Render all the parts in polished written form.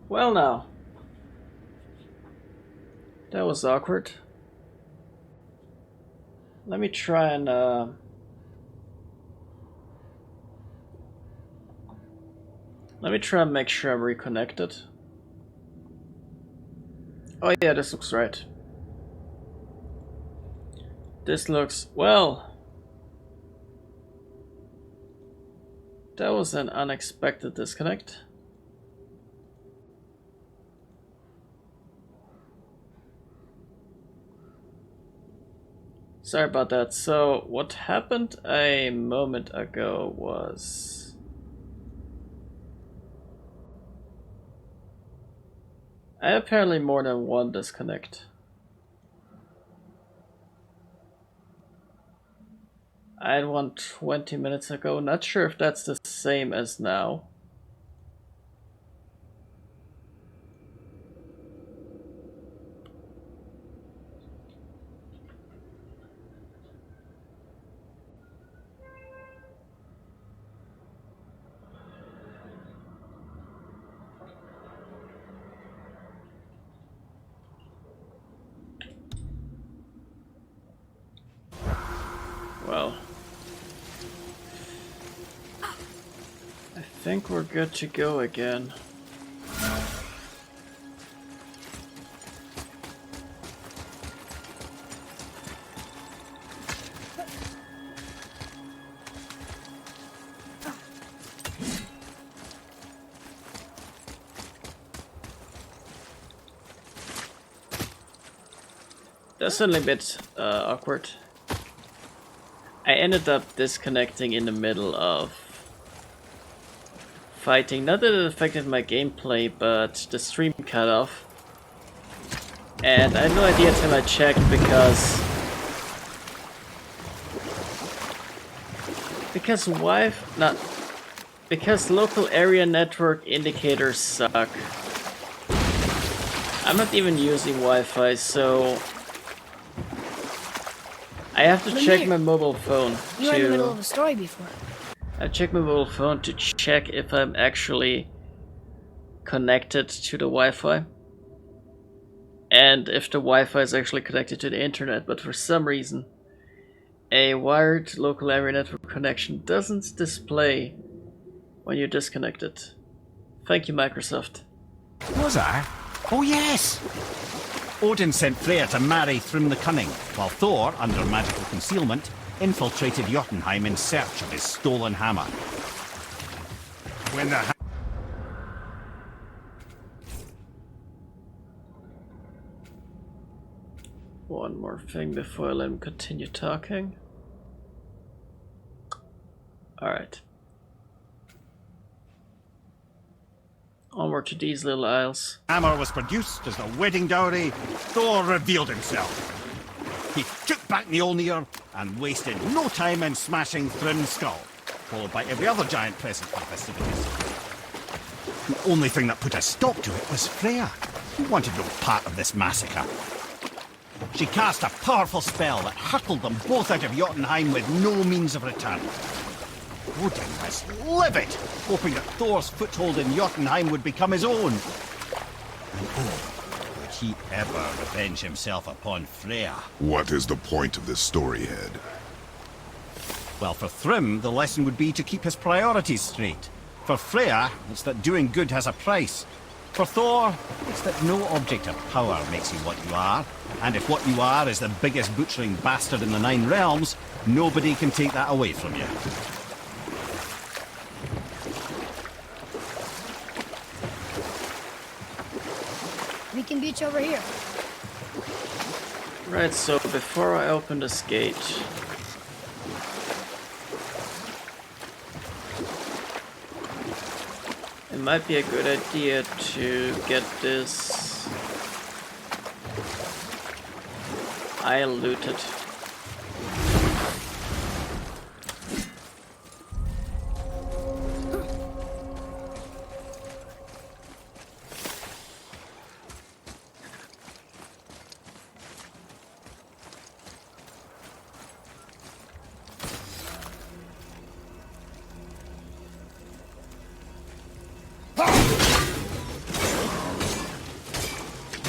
Well, now, that was awkward. Let me try and make sure I'm reconnected. Oh yeah, this looks right. This looks well. That was an unexpected disconnect. Sorry about that. So, what happened a moment ago was... I had apparently more than one disconnect. I had one 20 minutes ago. Not sure if that's the same as now. Well, I think we're good to go again. That's certainly a bit awkward. I ended up disconnecting in the middle of fighting. Not that it affected my gameplay, but the stream cut off. And I had no idea until I checked because because local area network indicators suck. I'm not even using Wi-Fi, so I have to check my mobile phone. You were in the middle of a story before. I check my mobile phone to check if I'm actually connected to the Wi-Fi. And if the Wi-Fi is actually connected to the internet, but for some reason a wired local area network connection doesn't display when you're disconnected. Thank you, Microsoft. Was I? Oh yes! Odin sent Freyr to marry Thrym the Cunning, while Thor, under magical concealment, infiltrated Jotunheim in search of his stolen hammer. When the One more thing before I let him continue talking. Alright. Onward to these little isles. hammer was produced as the wedding dowry, Thor revealed himself. He took back Mjolnir and wasted no time in smashing Thrym's skull, followed by every other giant present for the festivities. The only thing that put a stop to it was Freya, who wanted no part of this massacre. She cast a powerful spell that hurtled them both out of Jotunheim with no means of return. Odin was livid, hoping that Thor's foothold in Jotunheim would become his own. And oh, would he ever revenge himself upon Freya? What is the point of this story, Head? Well, for Thrym, the lesson would be to keep his priorities straight. For Freya, it's that doing good has a price. For Thor, it's that no object of power makes you what you are. And if what you are is the biggest butchering bastard in the Nine Realms, nobody can take that away from you. We can beach over here. Right, so before I open this gate, it might be a good idea to get this isle looted.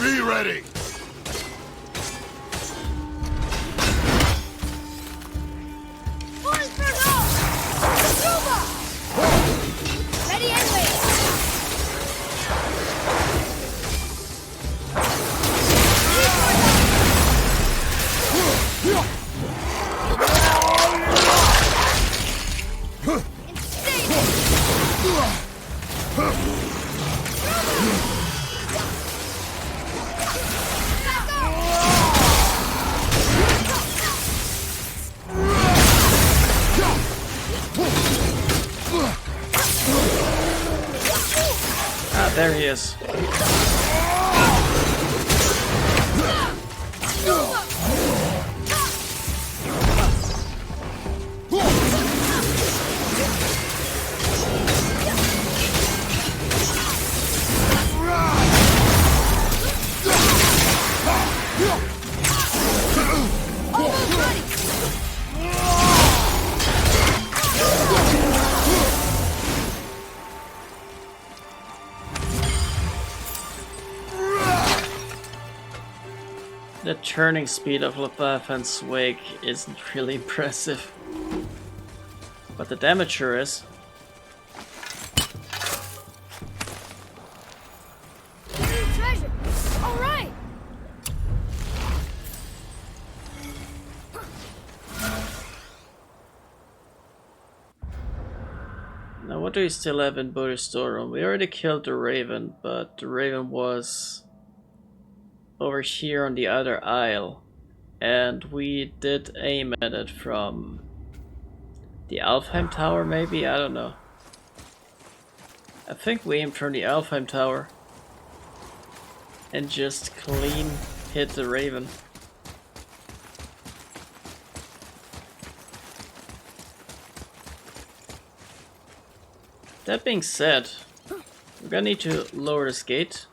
Be ready! Ready and wait. Ah, there he is. The turning speed of Leviathan's Wake isn't really impressive, but the damage sure is. Treasure. All right. Now what do we still have in Bodhi's storeroom? We already killed the Raven, but the Raven was over here on the other aisle, and we did aim at it from the Alfheim Tower, maybe? I don't know. I think we aimed from the Alfheim Tower and just clean hit the Raven. That being said, we're gonna need to lower this gate.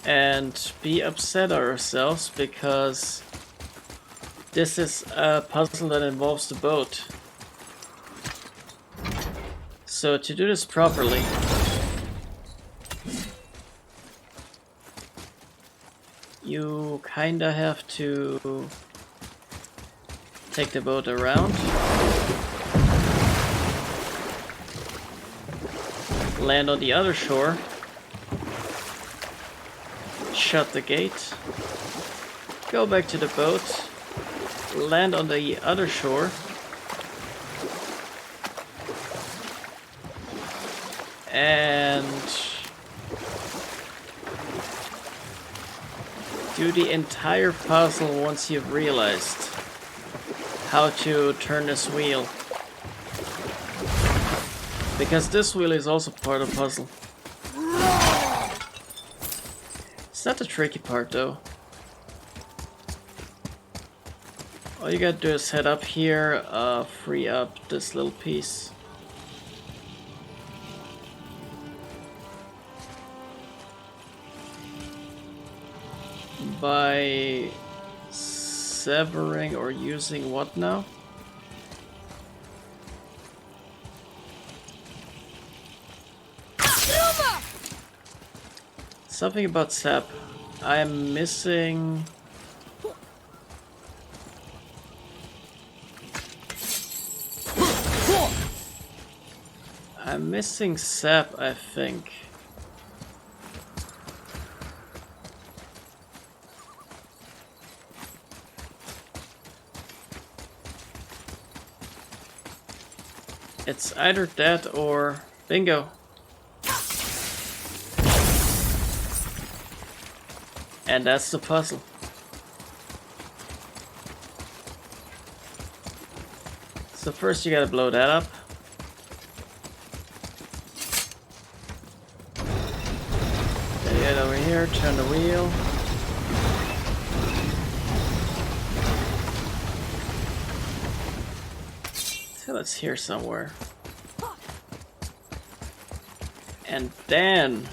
And be upset at ourselves because this is a puzzle that involves the boat. So to do this properly, you kinda have to take the boat around, land on the other shore, shut the gate, go back to the boat, land on the other shore, and do the entire puzzle once you've realized how to turn this wheel. Because this wheel is also part of the puzzle. It's not the tricky part though. All you gotta do is head up here, free up this little piece. By severing or using what now? Something about sap. I'm missing... I'm missing sap, I think. It's either that or... Bingo! And that's the puzzle. So first you gotta blow that up. Then you get over here, turn the wheel. So it's here somewhere. And then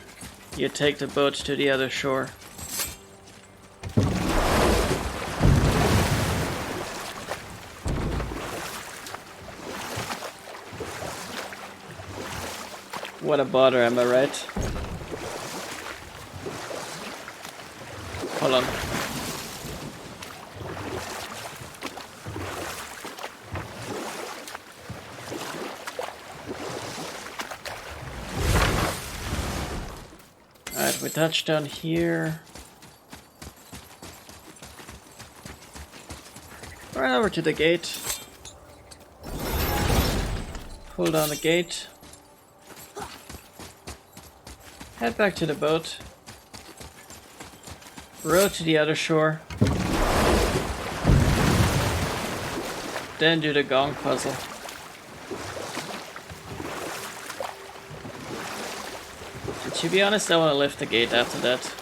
you take the boat to the other shore. What a bother, am I right? Hold on. Alright, we touched down here. Right over to the gate. Pull down the gate. Head back to the boat. Row to the other shore. Then do the gong puzzle. And to be honest, I want to lift the gate after that.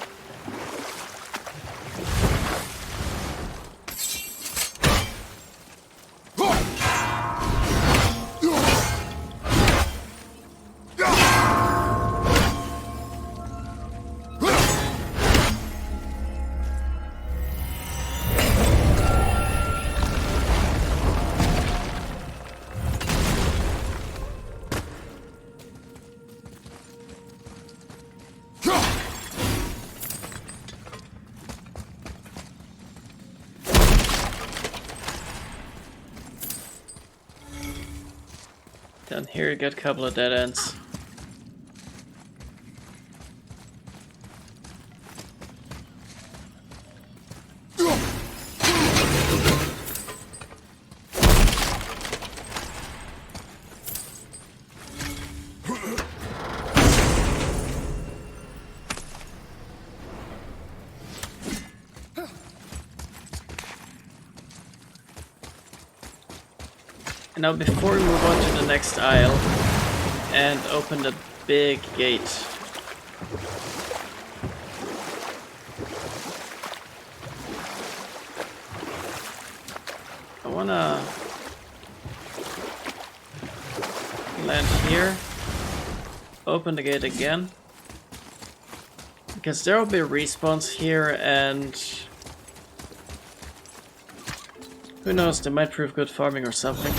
Down here you got a couple of dead ends. Now before we move on to the next aisle and open the big gate, I wanna land here, open the gate again, because there will be respawns here and who knows, they might prove good farming or something.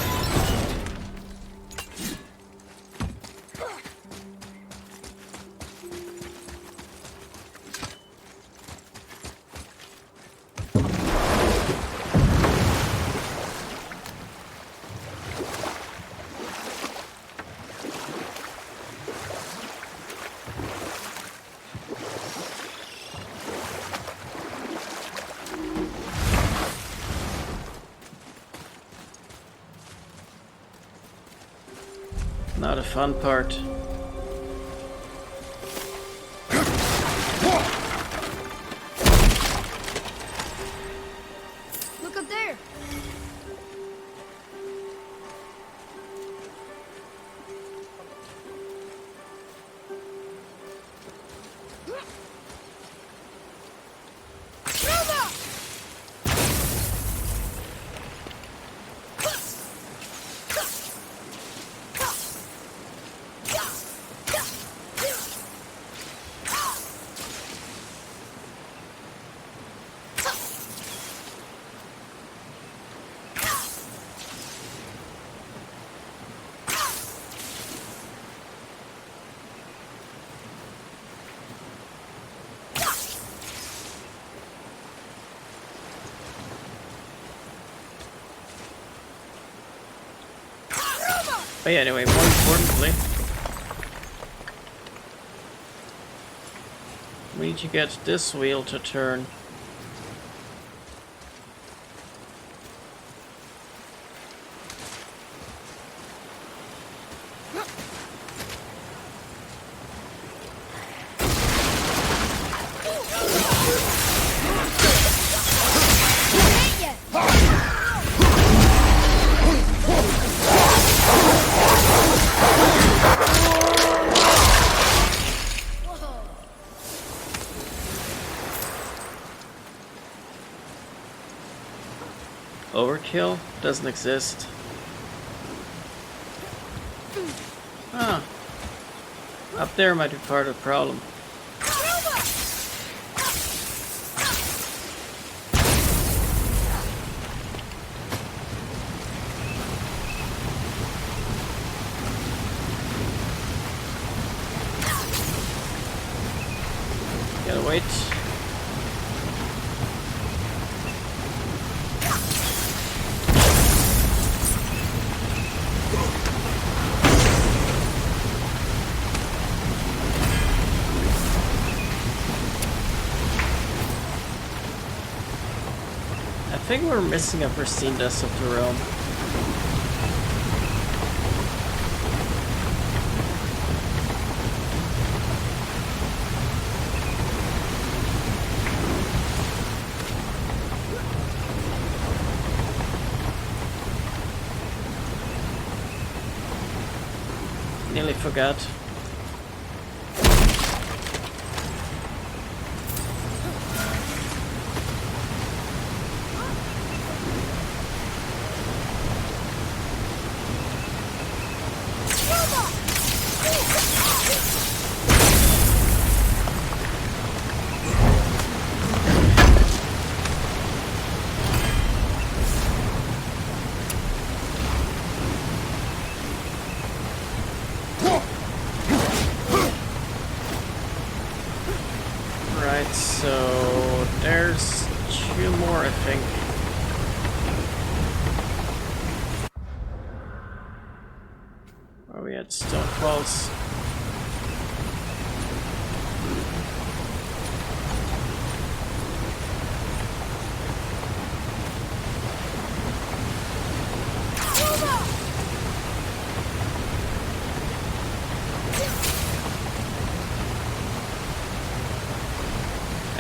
Now the fun part. Look up there. But yeah, anyway, more importantly, we need to get this wheel to turn. Ain't yet. Overkill doesn't exist. Ah, up there might be part of the problem. wait. I think we're missing a pristine dust of the realm. Nearly forgot. Right, so there's two more, I think. Where we had Stone Falls.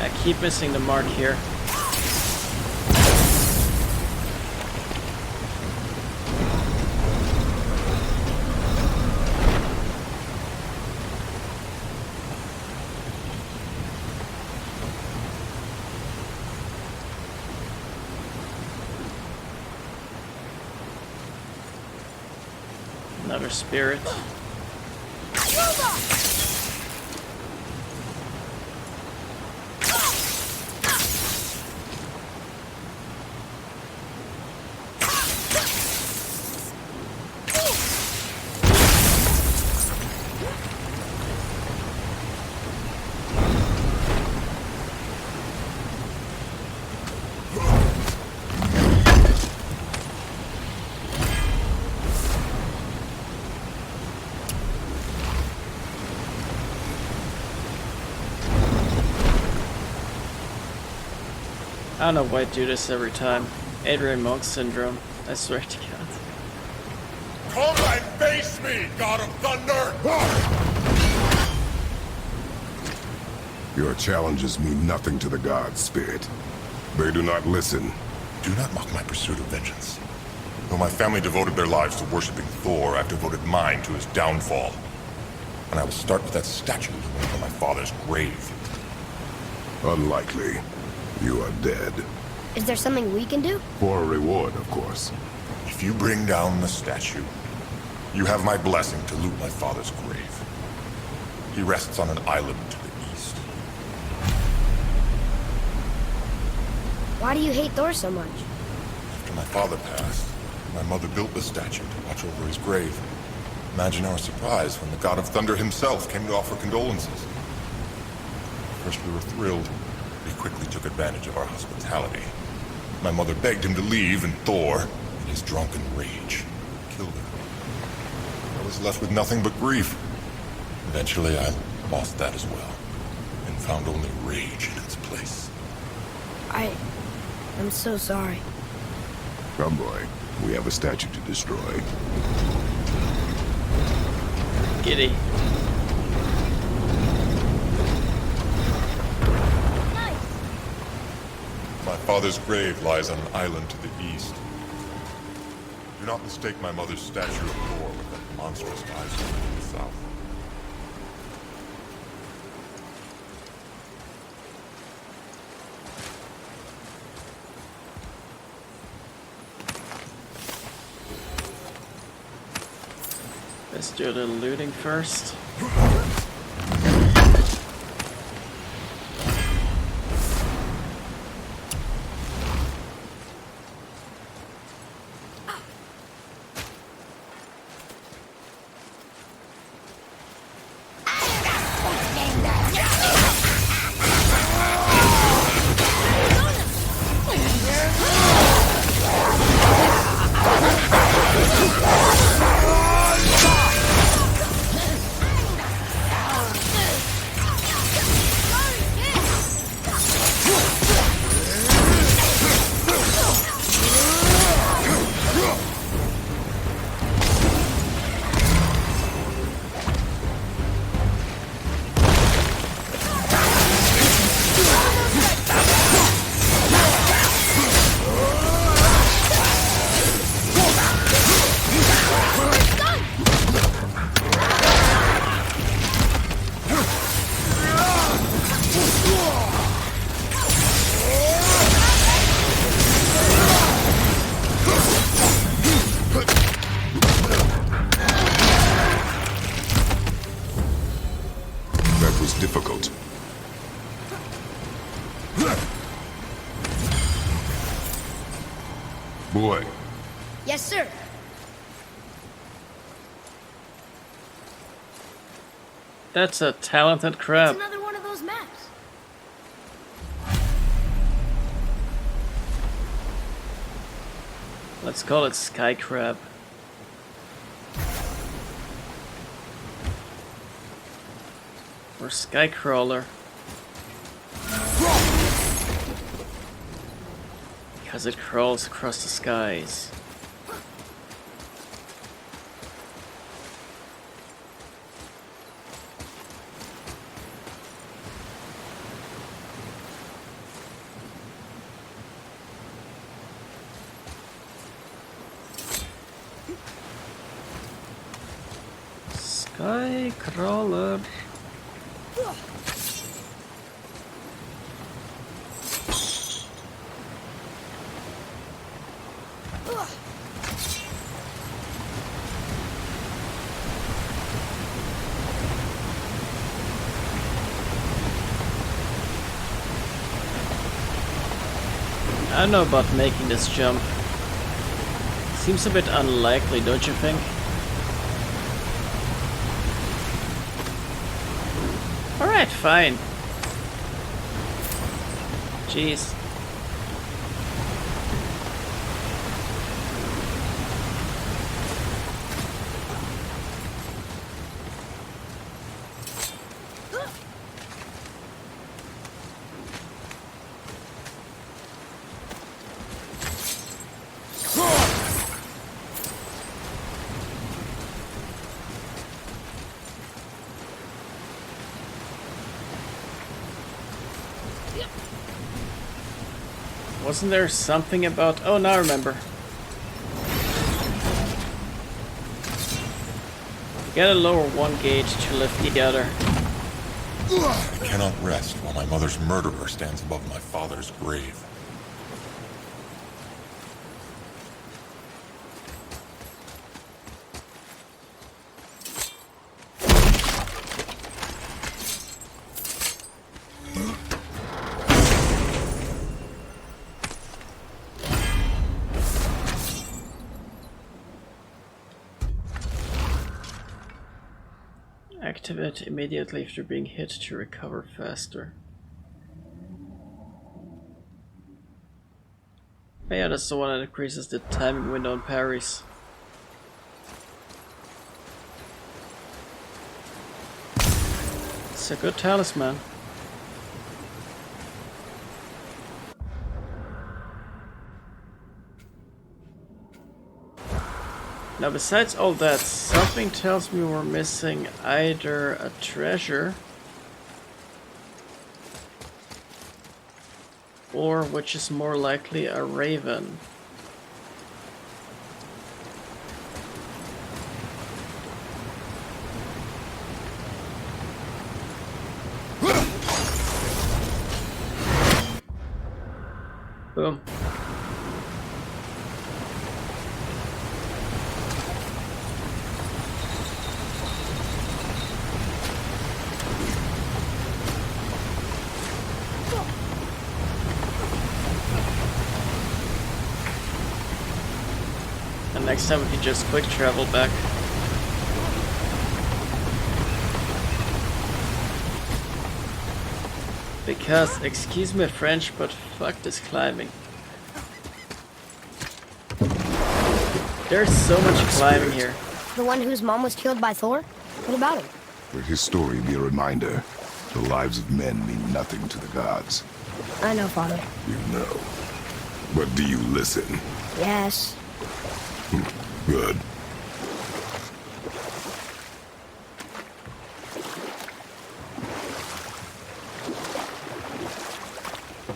I keep missing the mark here. Another spirit. I don't know why I do this every time. Adrian Monk syndrome. I swear to God. Come and face me, God of Thunder! Your challenges mean nothing to the gods, Spirit. They do not listen. Do not mock my pursuit of vengeance. Though my family devoted their lives to worshipping Thor, I've devoted mine to his downfall. And I will start with that statue over my father's grave. Unlikely. You are dead. Is there something we can do? For a reward, of course. If you bring down the statue, you have my blessing to loot my father's grave. He rests on an island to the east. Why do you hate Thor so much? After my father passed, my mother built the statue to watch over his grave. Imagine our surprise when the God of Thunder himself came to offer condolences. First we were thrilled. He quickly took advantage of our hospitality. My mother begged him to leave, and Thor, in his drunken rage, killed her. I was left with nothing but grief. Eventually, I lost that as well, and found only rage in its place. I'm so sorry. Come, boy. We have a statue to destroy. Giddy. My father's grave lies on an island to the east. Do not mistake my mother's statue of Thor with that monstrous eyes to the south. Let's do the looting first. difficult. Boy, Yes, sir. That's a talented It's crab. another one of those maps. Let's call it Sky Crab. Or Sky Crawler. Because it crawls across the skies. Sky Crawler. I don't know about making this jump. Seems a bit unlikely, don't you think? Alright, fine. Jeez. Wasn't there something about... Oh, now I remember. You gotta lower one gauge to lift the other. I cannot rest while my mother's murderer stands above my father's grave. Activate immediately after being hit to recover faster. Oh yeah, that's the one that increases the timing window on parries. It's a good talisman. Now besides all that, something tells me we're missing either a treasure or, which is more likely, a raven. Boom. And next time we can just quick travel back. Because, excuse my French, but fuck this climbing. There's so much climbing here. The one whose mom was killed by Thor? What about him? let his story be a reminder. The lives of men mean nothing to the gods. I know, Father. You know. But do you listen? Yes. Good.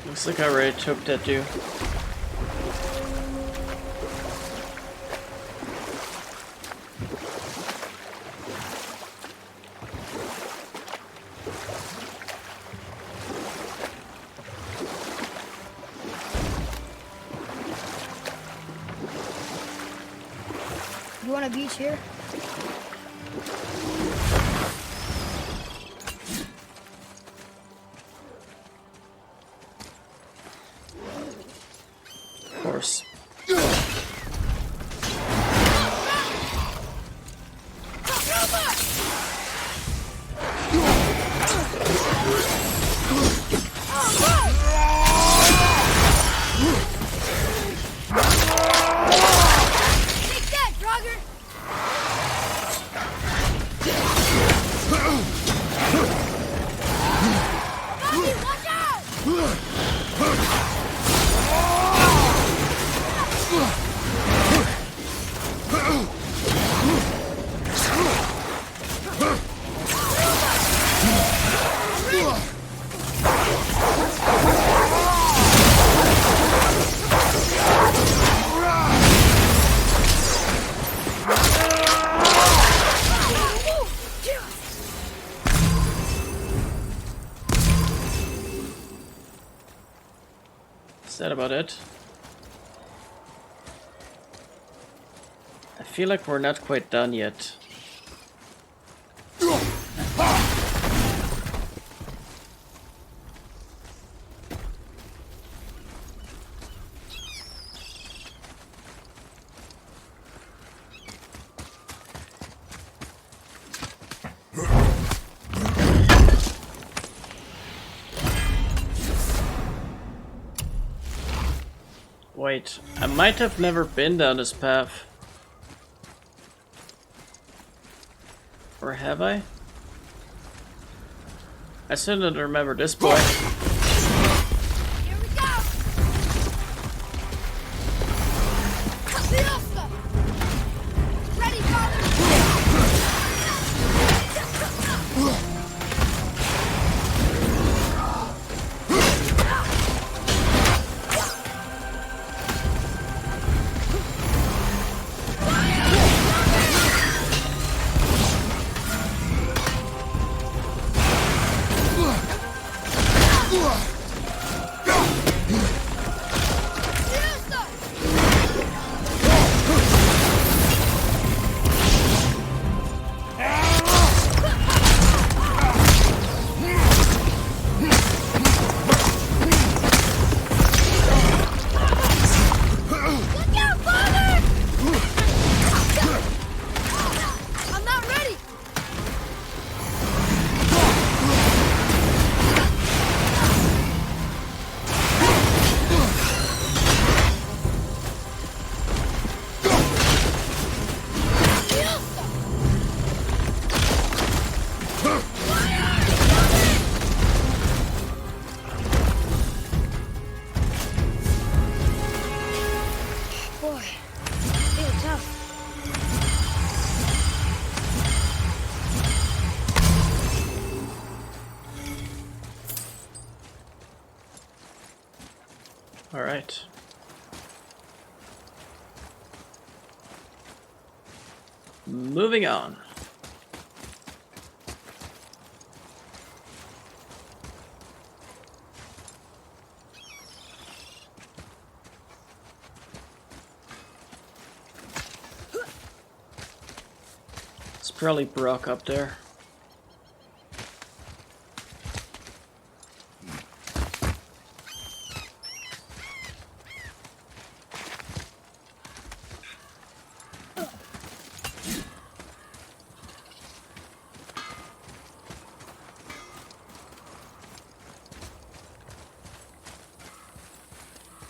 Looks like I already took that dude. You want a beach here? that about it? I feel like we're not quite done yet. Wait, I might have never been down this path. Or have I? I still don't remember this boy. Here we go! Fiesta! Ready, father! All right. Moving on. It's probably Brock up there.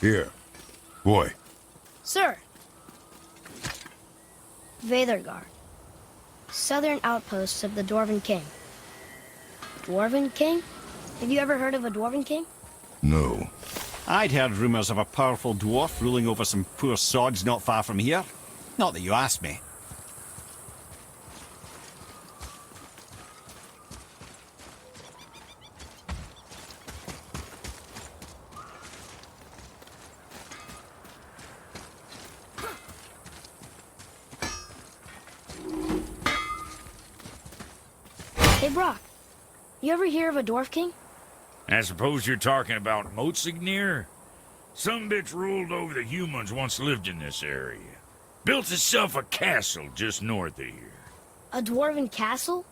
Here. Boy. Sir. Veathergard. Southern outposts of the Dwarven King. Dwarven King? Have you ever heard of a Dwarven King? No. I'd heard rumours of a powerful dwarf ruling over some poor sods not far from here. Not that you asked me. Hey, Brock. You ever hear of a Dwarf King? I suppose you're talking about Motsignir? Some bitch ruled over the humans once lived in this area. Built itself a castle just north of here. A Dwarven castle?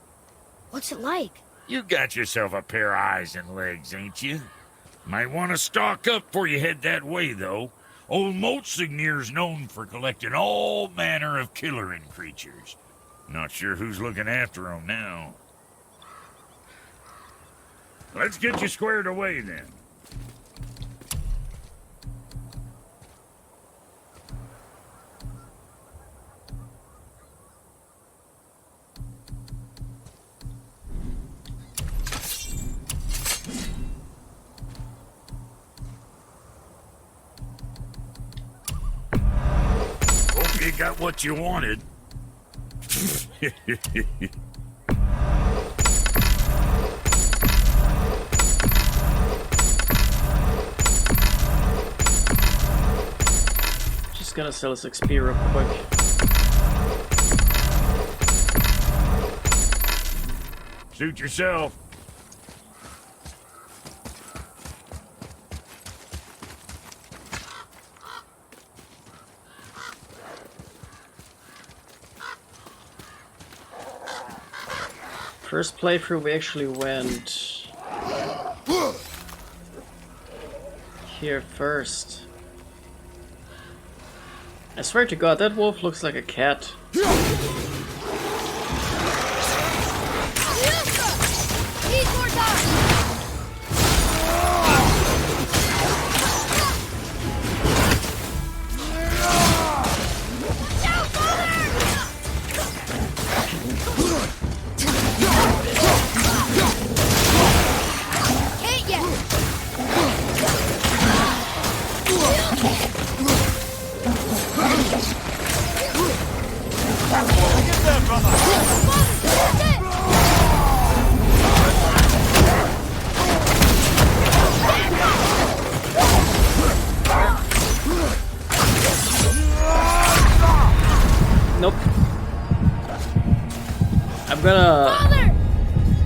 What's it like? You got yourself a pair of eyes and legs, ain't you? Might want to stock up before you head that way, though. Old Motsignir's known for collecting all manner of killerin creatures. Not sure who's looking after 'em now. Let's get you squared away, then. Hope you got what you wanted. Just gonna sell his XP real quick. Suit yourself. first playthrough we actually went here first. I swear to God, that wolf looks like a cat. Nope. I'm gonna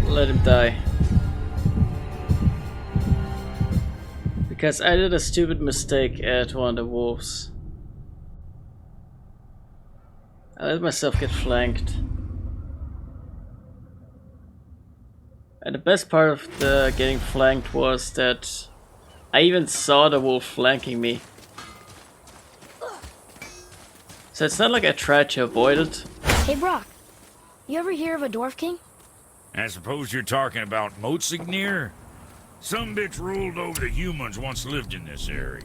let him die. Because I did a stupid mistake at one of the wolves. I let myself get flanked. And the best part of the getting flanked was that I even saw the wolf flanking me. So it's not like I tried to avoid it. Hey Brock, you ever hear of a Dwarf King? I suppose you're talking about Motsignir? Some bitch ruled over the humans once lived in this area.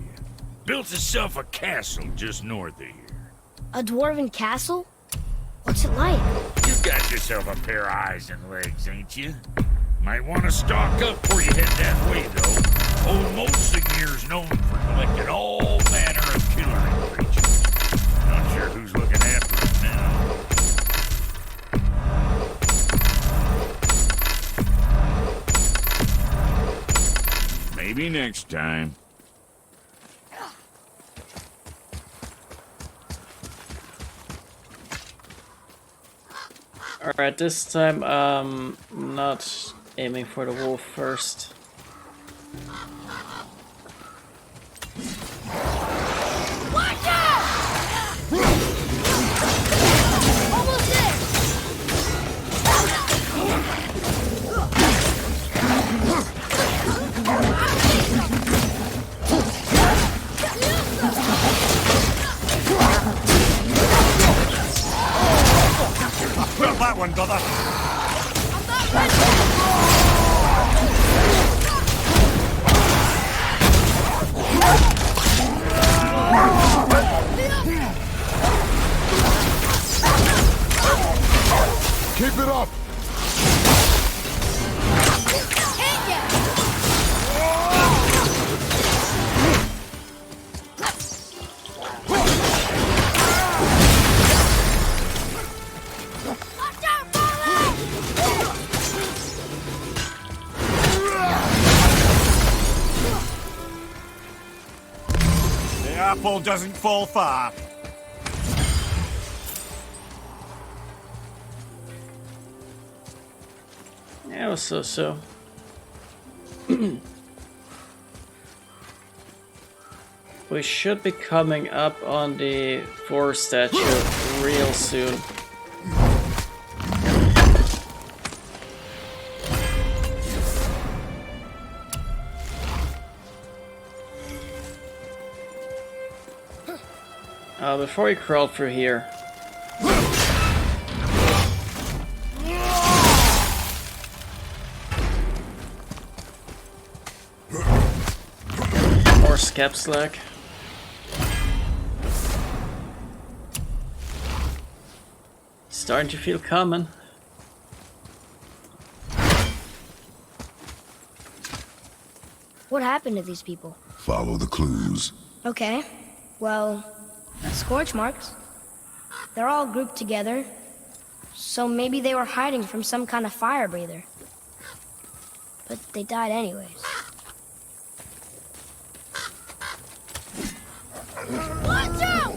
Built himself a castle just north of here. A dwarven castle? What's it like? You got yourself a pair of eyes and legs, ain't you? Might want to stock up before you head that way, though. Old Motsignir's known for collecting all manner of killer creatures. Not sure who's looking after him now. Maybe next time. Alright, this time I'm not aiming for the wolf first. Watch out! Almost there! Well, that one, brother. Keep it up! The apple doesn't fall far. Yeah, it was so. We should be coming up on the forest statue real soon. Before we crawl through here. More scap slack. Starting to feel common. What happened to these people? Follow the clues. Okay, well, scorch marks. They're all grouped together, so maybe they were hiding from some kind of fire breather. But they died anyways. Watch out!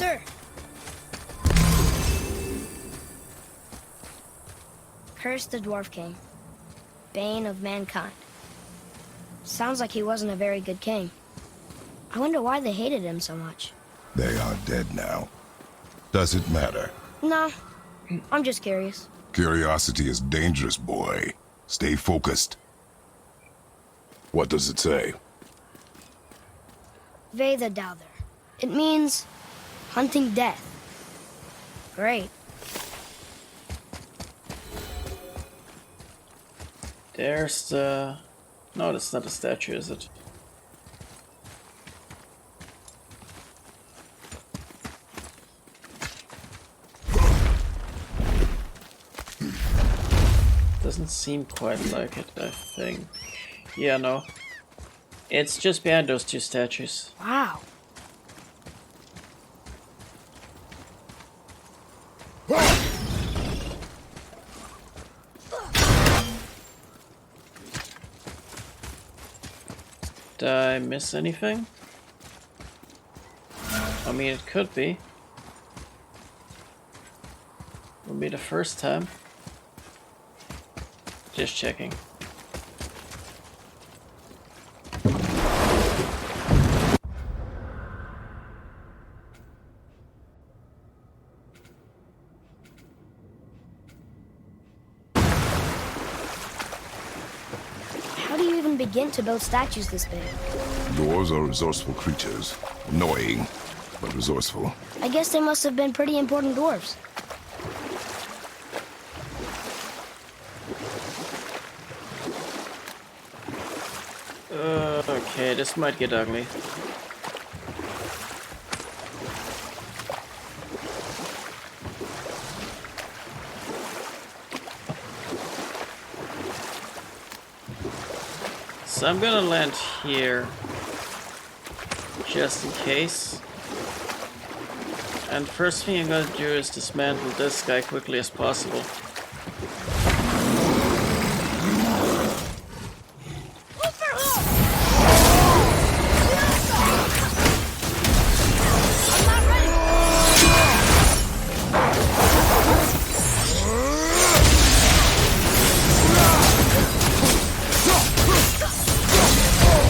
sir. Curse the Dwarf King, bane of mankind. Sounds like he wasn't a very good king. I wonder why they hated him so much. They are dead now. Does it matter? No, I'm just curious. Curiosity is dangerous, boy. Stay focused. What does it say? Veda Douther. It means hunting death. Great. There's the... No, that's not a statue, is it? Doesn't seem quite like it, I think. Yeah, no. It's just behind those two statues. Wow. Did I miss anything? I mean, it could be. Will be the first time. Just checking. How do you even begin to build statues this big? Dwarves are resourceful creatures. Annoying, but resourceful. I guess they must have been pretty important dwarves. Okay, this might get ugly. So I'm gonna land here, just in case. And first thing I'm gonna do is dismantle this guy quickly as possible.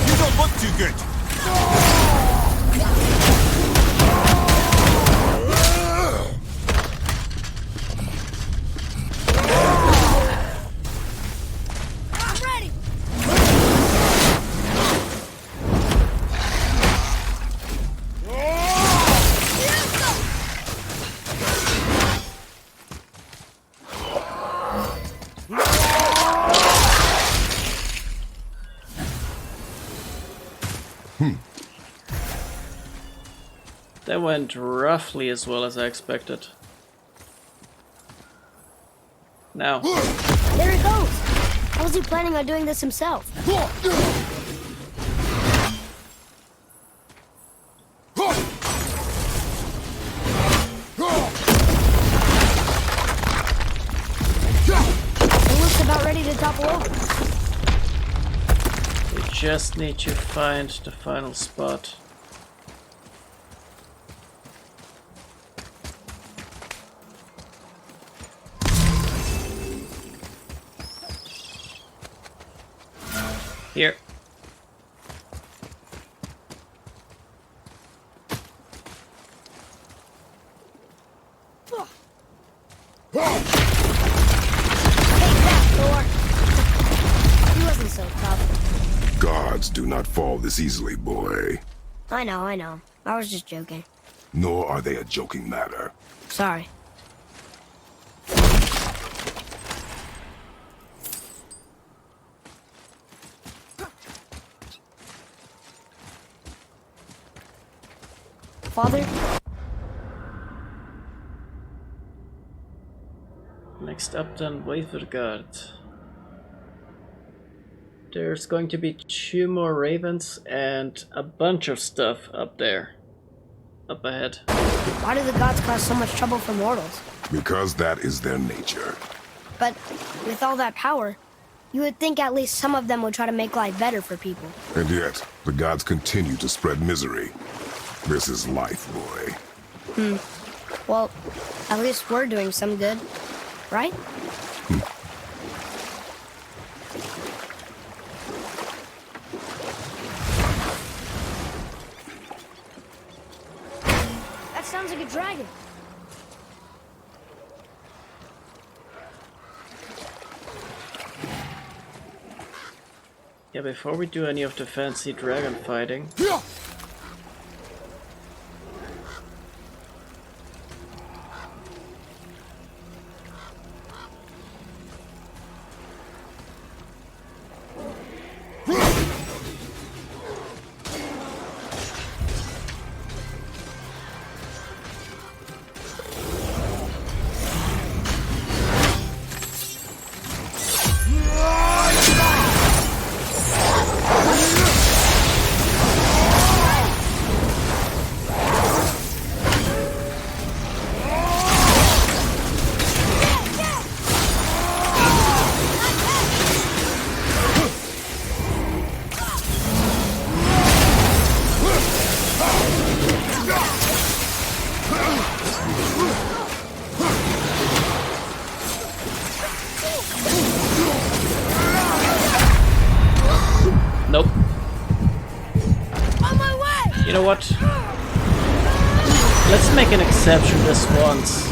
You don't look too good. I'm ready! That went roughly as well as I expected. Now, There he goes! How was he planning on doing this himself? He looks about ready to topple over. we just need to find the final spot. Here. Take that, Thor! He wasn't so tough. Gods do not fall this easily, boy. I know. I was just joking. Nor are they a joking matter. Sorry. Father? Next up then, Wavergard. There's going to be 2 more ravens and a bunch of stuff up there. Up ahead. Why do the gods cause so much trouble for mortals? Because that is their nature. But with all that power, you would think at least some of them would try to make life better for people. And yet, the gods continue to spread misery. This is life, boy. Well, at least we're doing some good, right? That sounds like a dragon. Yeah, before we do any of the fancy dragon fighting, nope. On my way! You know what? Let's make an exception this once.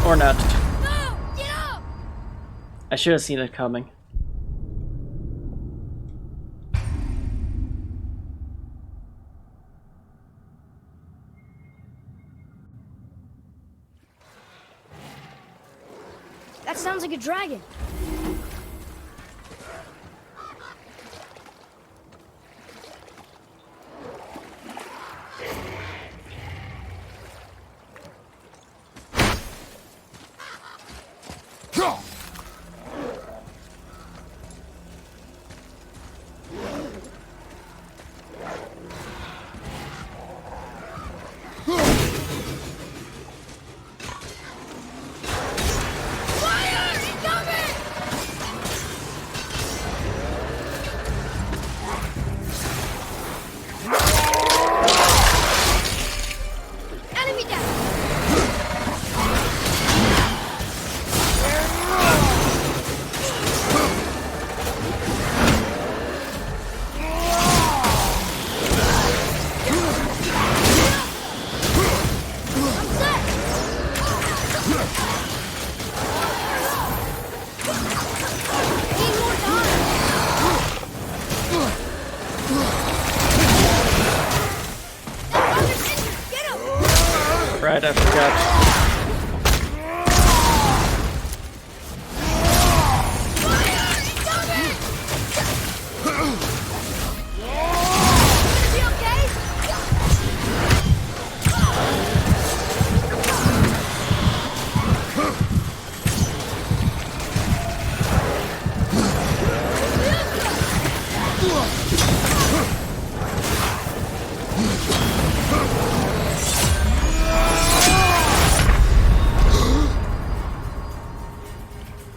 Or not. No! Get up! I should have seen it coming. That sounds like a dragon. Enemy down! Right, I forgot.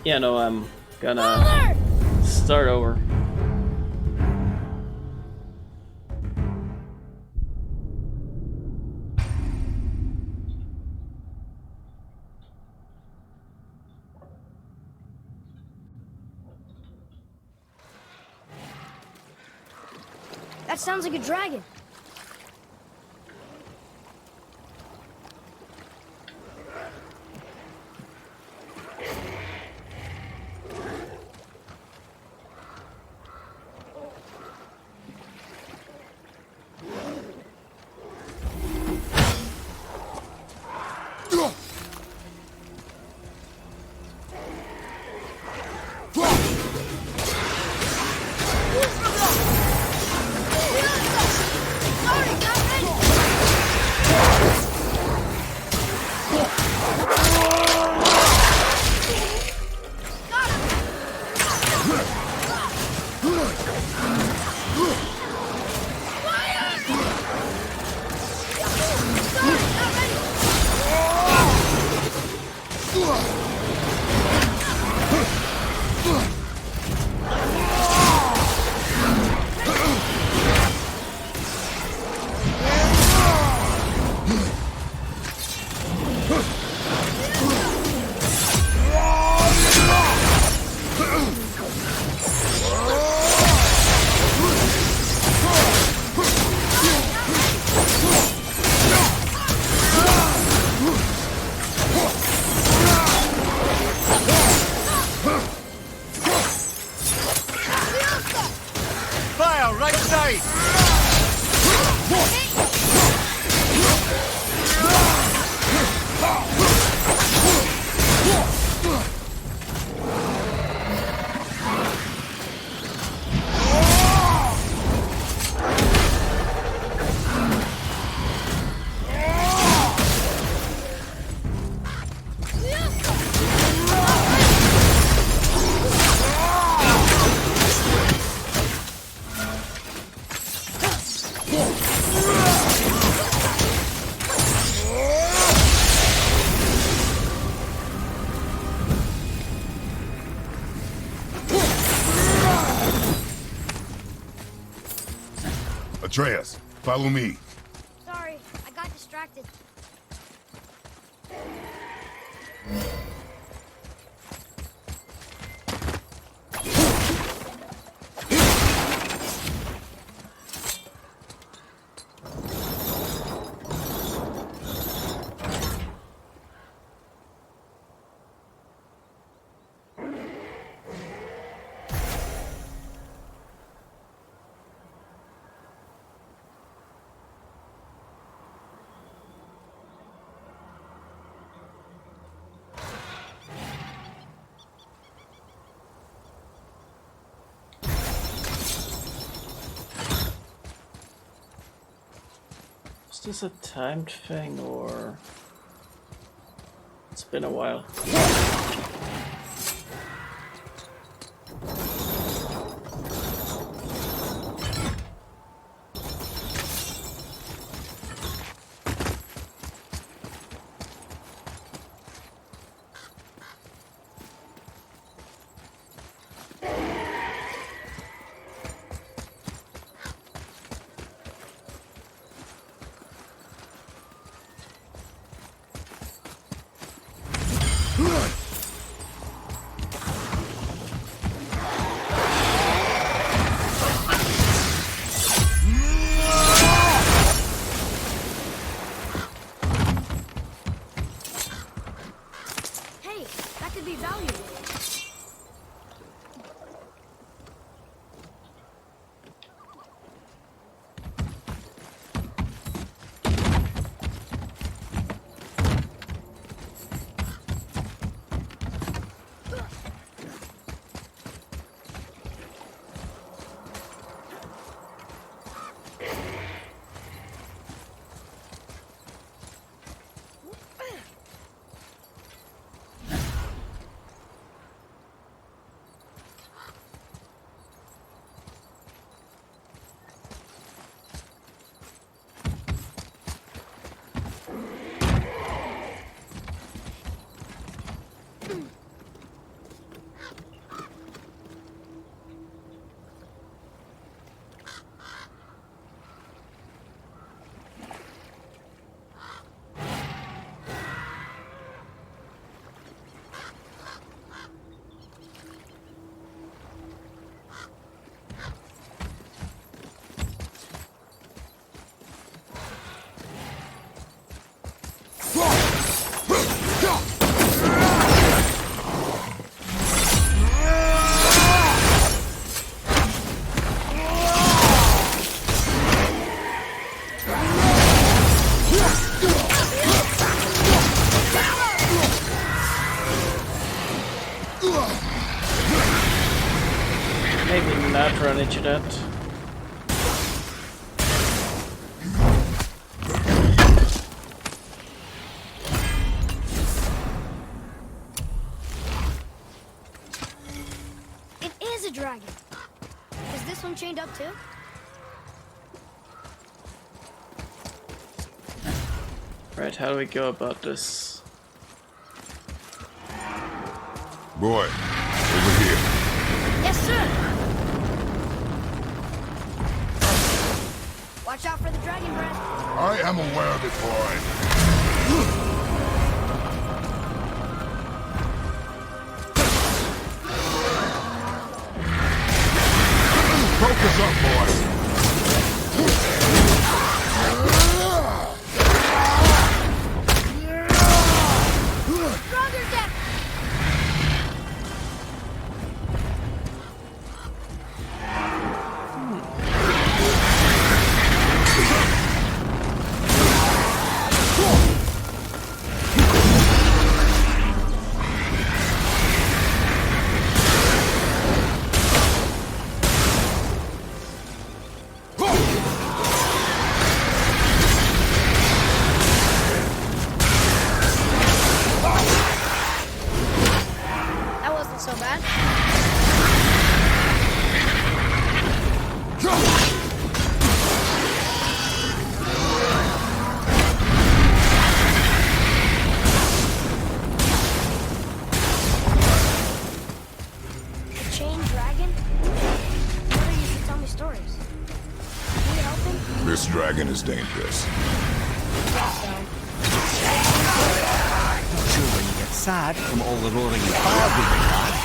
Yeah, no, I'm gonna start over. That sounds like a dragon. side! Atreus, follow me. Sorry, I got distracted. Is this a timed thing or... It's been a while. Hey, that could be valuable. Maybe not run into that. It is a dragon. Is this one chained up too? Right, how do we go about this? Boy, over here. Yes, sir. Watch out for the dragon breath. I am aware of it, boy. Focus up, boy. Brother death. This dragon is dangerous. Not sure when you get sad from all the roaring and fire breathing, lad.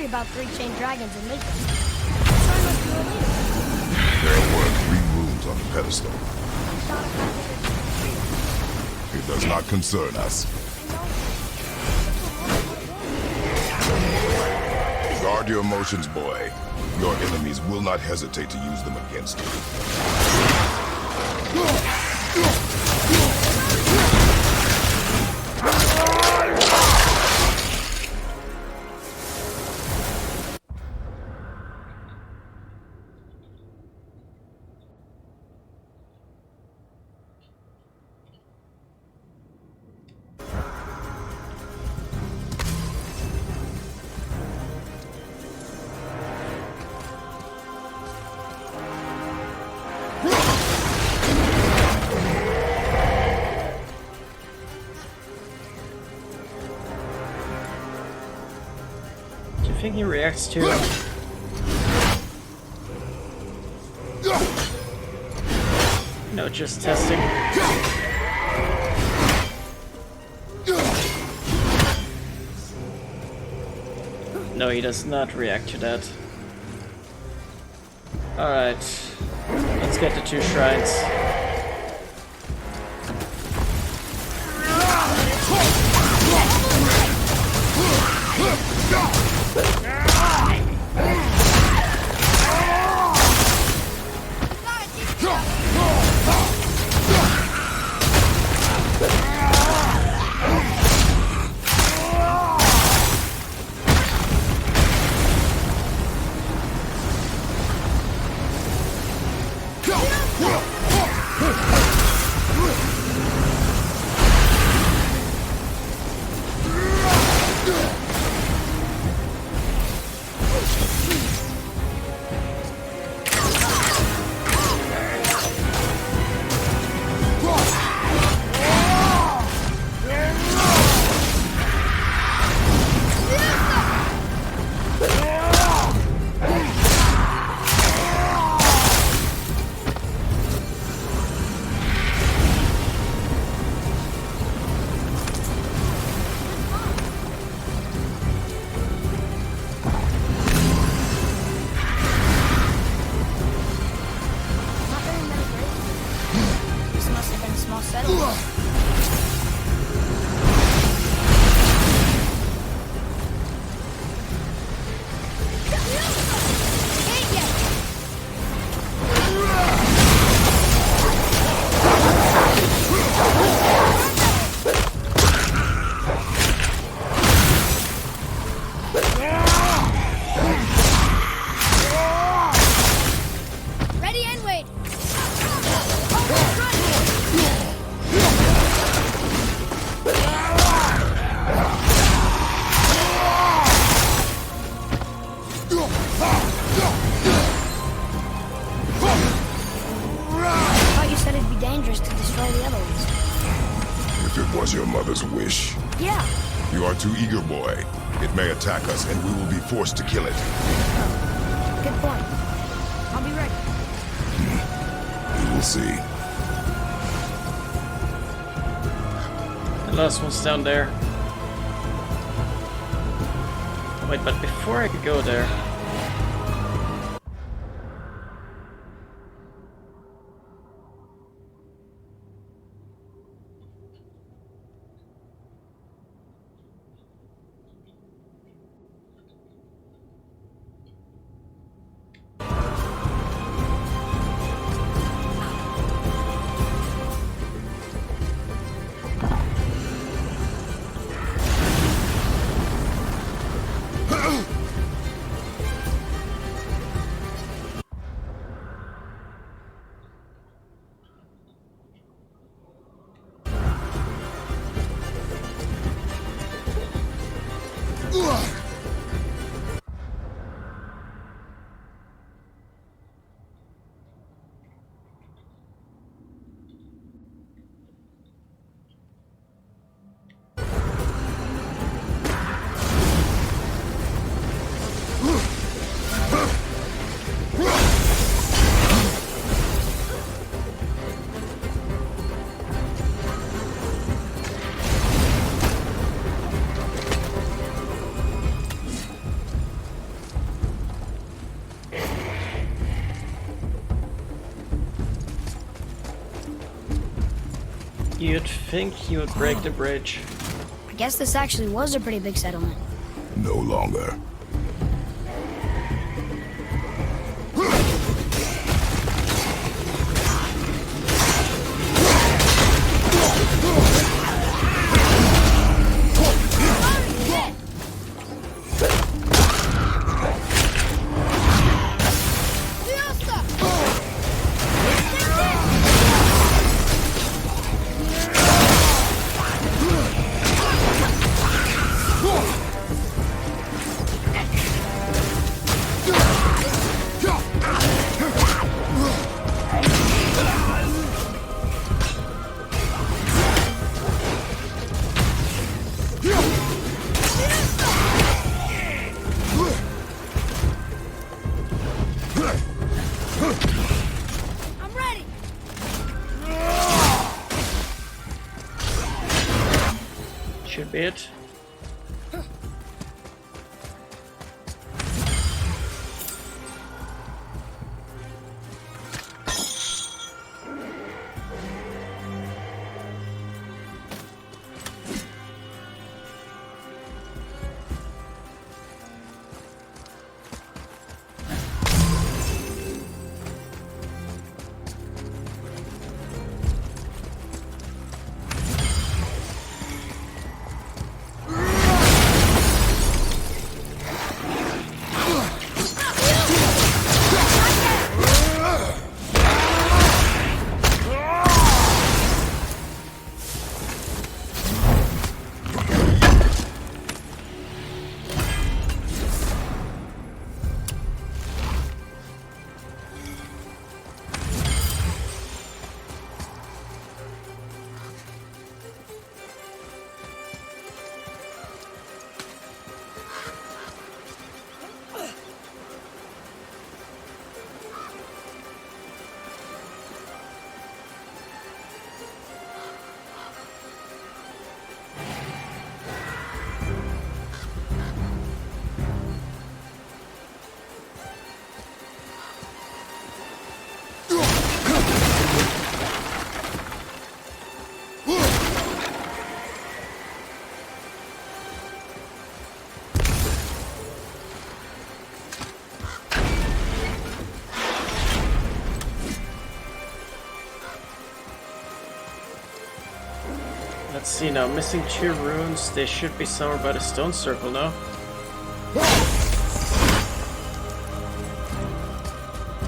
About 3 chained dragons in Midgard. Sorry, must be related. There were 3 runes on the pedestal. It does not concern us. Guard your emotions, boy. Your enemies will not hesitate to use them against you. Do you think he reacts to... No, just testing. No, he does not react to that. Alright. Let's get the 2 shrines. Was your mother's wish? Yeah. You are too eager, boy. It may attack us, and we will be forced to kill it. Good point. I'll be ready. We will see. The last one's down there. Wait, but before I could go there... You'd think he would break the bridge. I guess this actually was a pretty big settlement. No longer. I'm ready! Should be it. Let's see now, missing 2 runes. They should be somewhere by the stone circle, no?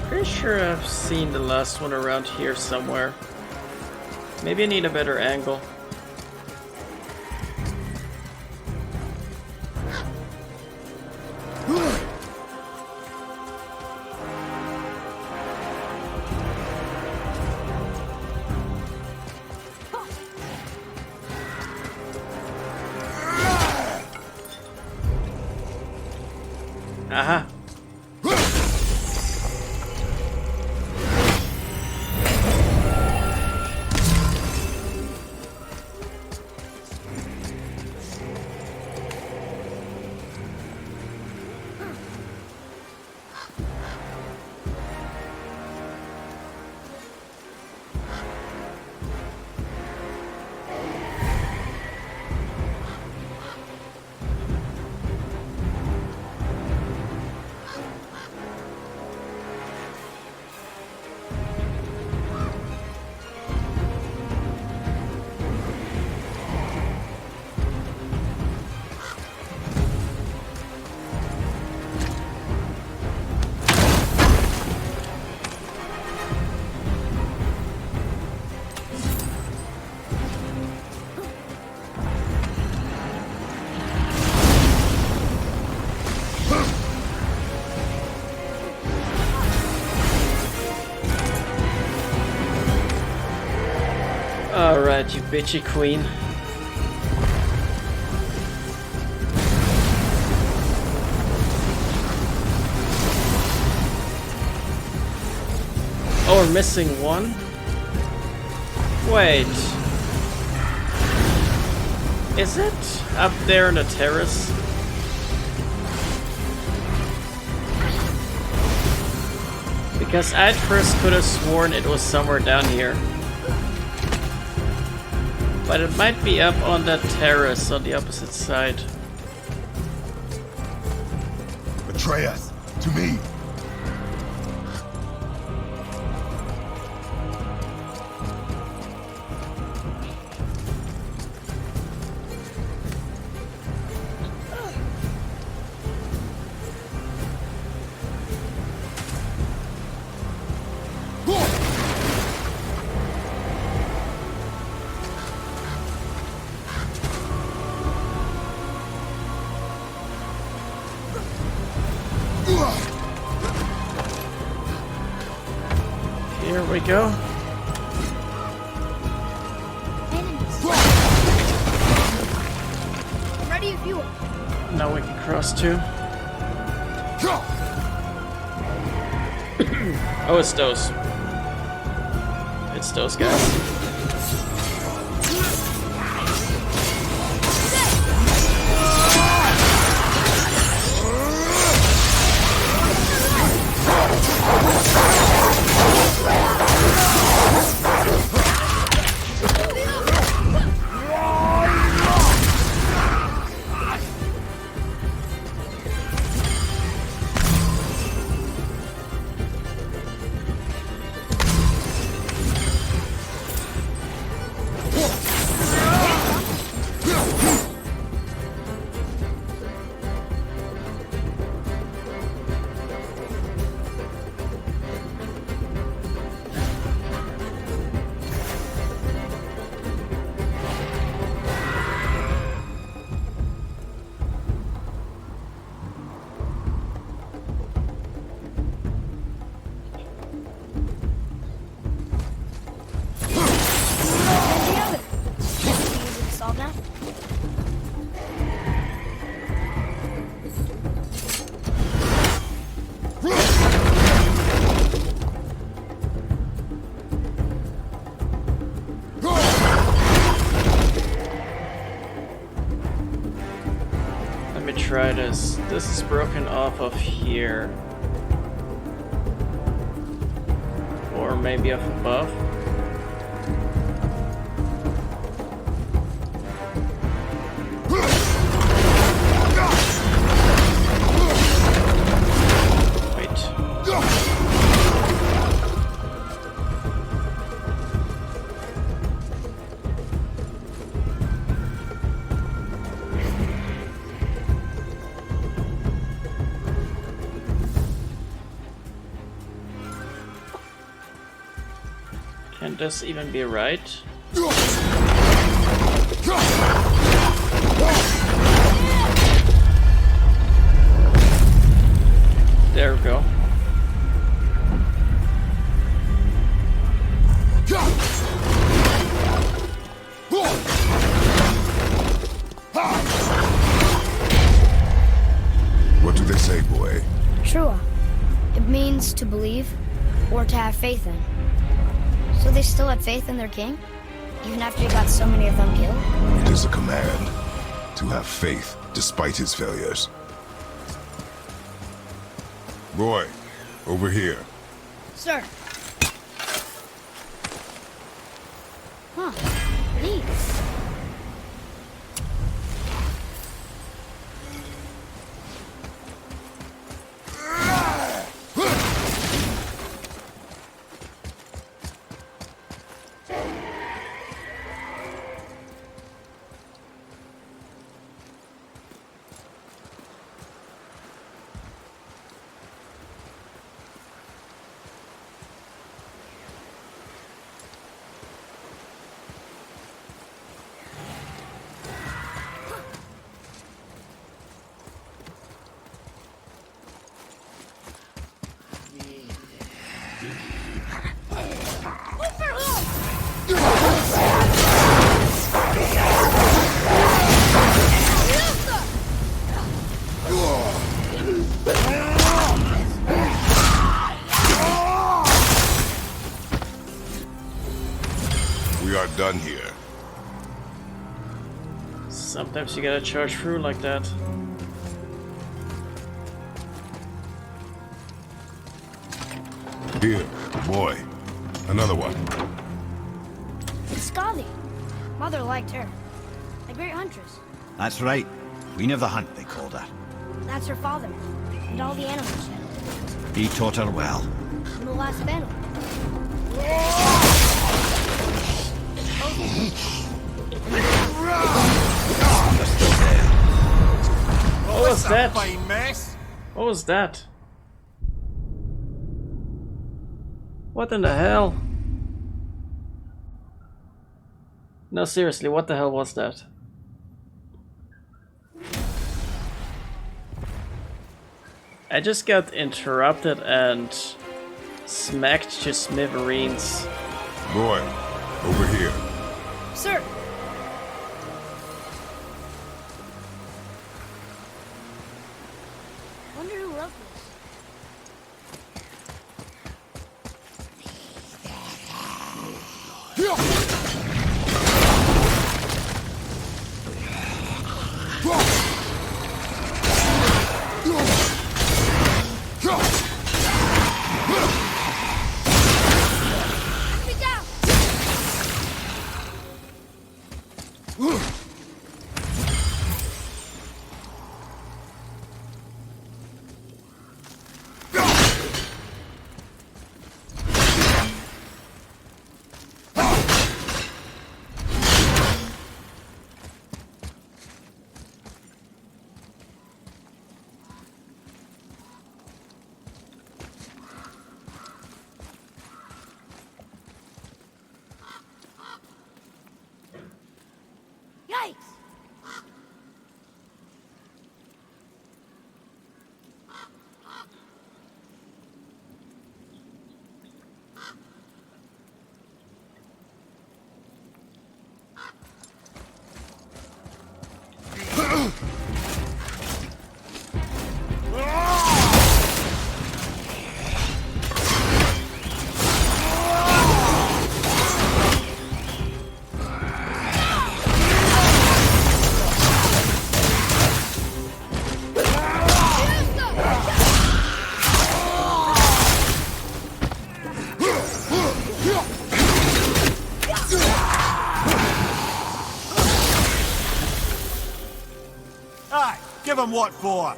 Pretty sure I've seen the last one around here somewhere. Maybe I need a better angle. Aha. Alright, you bitchy queen. Oh, we're missing one? Wait. Is it up there on the terrace? Because I at first could have sworn it was somewhere down here. But it might be up on that terrace on the opposite side. Atreus, to me. Here we go. Enemies. Ready if you are. Now we can cross too. Oh, it's those. It's those guys. Solved now? Let me try this. This is broken off of here. Or maybe off above. Can this even be right? There we go. What do they say, boy? Trua. It means to believe or to have faith in. So they still had faith in their king? Even after he got so many of them killed? It is a command to have faith despite his failures. Boy, over here. Sir. Huh. Neat. We are done here. Sometimes you gotta charge through like that. Here, boy. Another one. It's Skadi. Mother liked her. A great huntress. That's right. Queen of the Hunt, they called her. That's her father. And all the animals. He taught her well. In the last battle. They're still there. What was that? Fine mess. What was that? What in the hell? No, seriously, what the hell was that? I just got interrupted and smacked to smithereens. Boy, over here. Sir! Wonder who wrote this. Knock me down! Yikes! Aye, give him what for.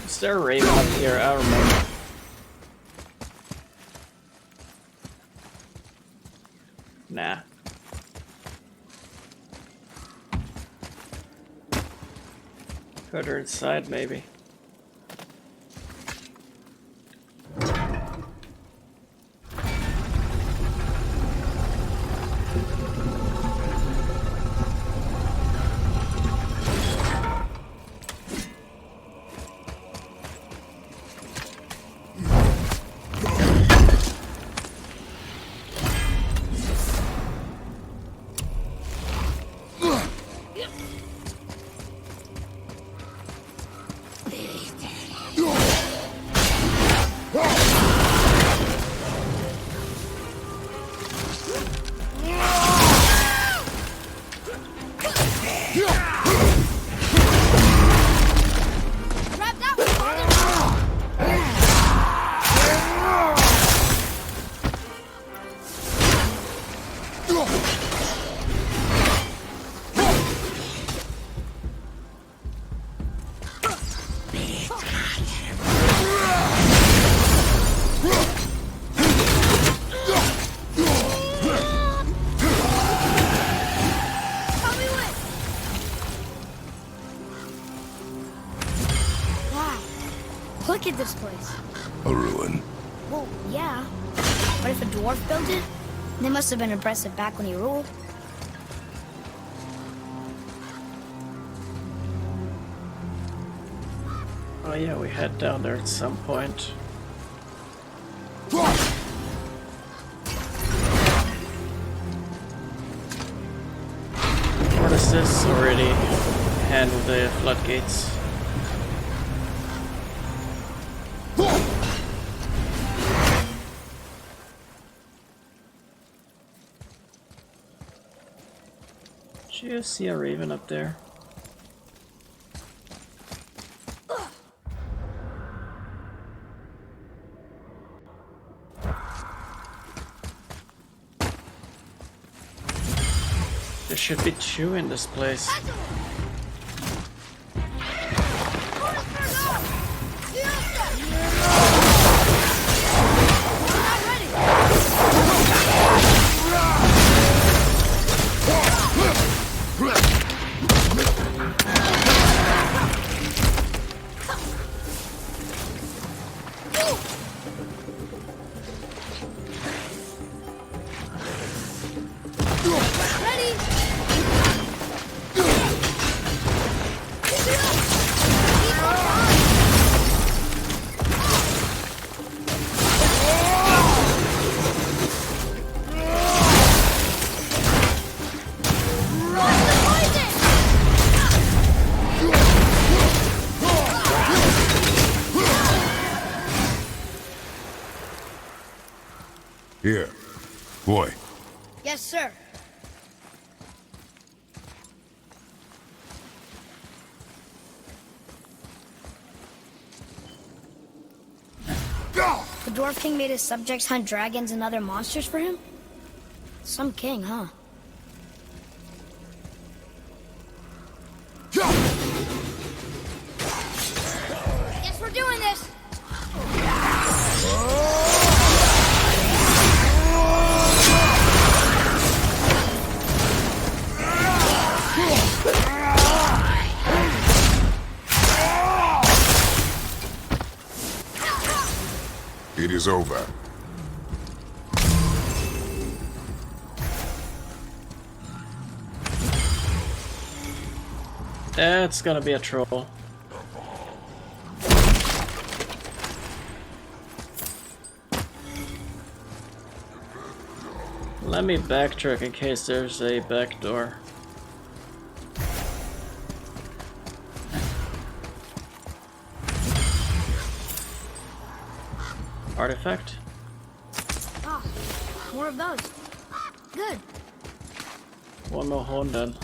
Is there a raven up here? I don't remember. Nah. Further inside, maybe. Grab that one, Father! Help me win! Wow. Look at this place. A ruin. Well, yeah. But if a dwarf built it, they must have been impressive back when he ruled. Oh yeah, we head down there at some point. Or does this already handle the floodgates? Did you see a raven up there? There should be two in this place. Here. Boy. Yes, sir. The Dwarf King made his subjects hunt dragons and other monsters for him? Some king, huh? Guess we're doing this! It is over. That's gonna be a troll. Let me backtrack in case there's a back door. Artifact? Ah, more of those. Good. One more horn then.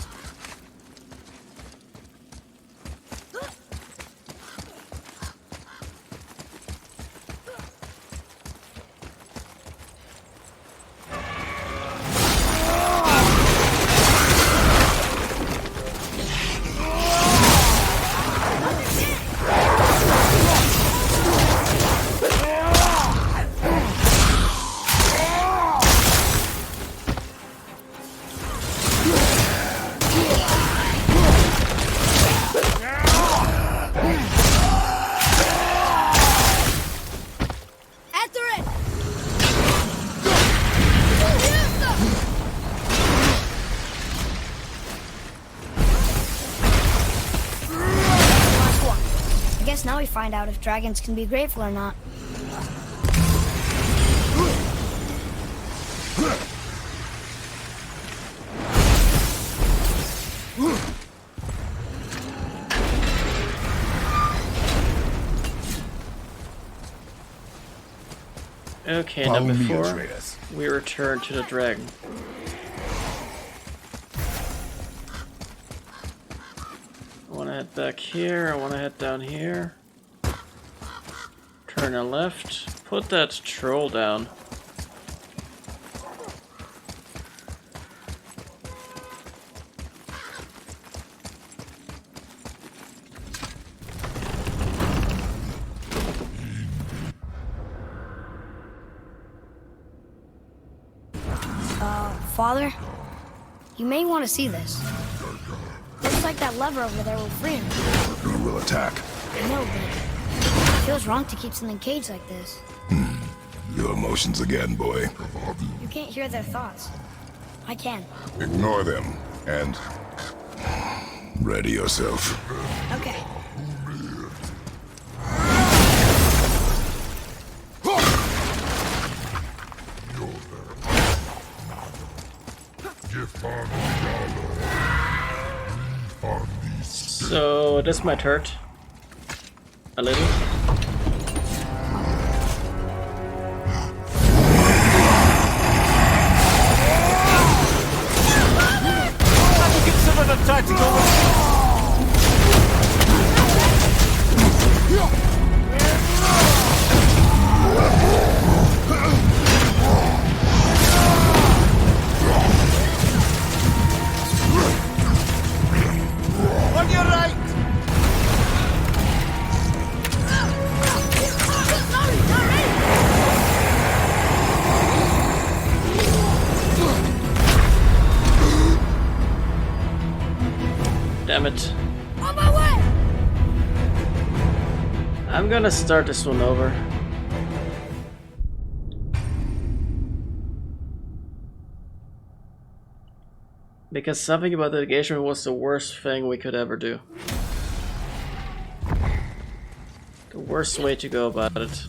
Now we find out if dragons can be grateful or not. Okay, Follow number me, 4, Atreus. we return to the dragon. I want to head back here, I want to head down here. Turn a left, put that troll down. Father, you may want to see this. Looks like that lever over there will free him. We will attack. I know, but it feels wrong to keep something caged like this. Your emotions again, boy. You can't hear their thoughts. I can. Ignore them, and ready yourself. Okay. So this might hurt a little. Consider the tactical. On your right! Damn it. On my way! I'm gonna start this one over. Because something about the engagement was the worst thing we could ever do. The worst way to go about it.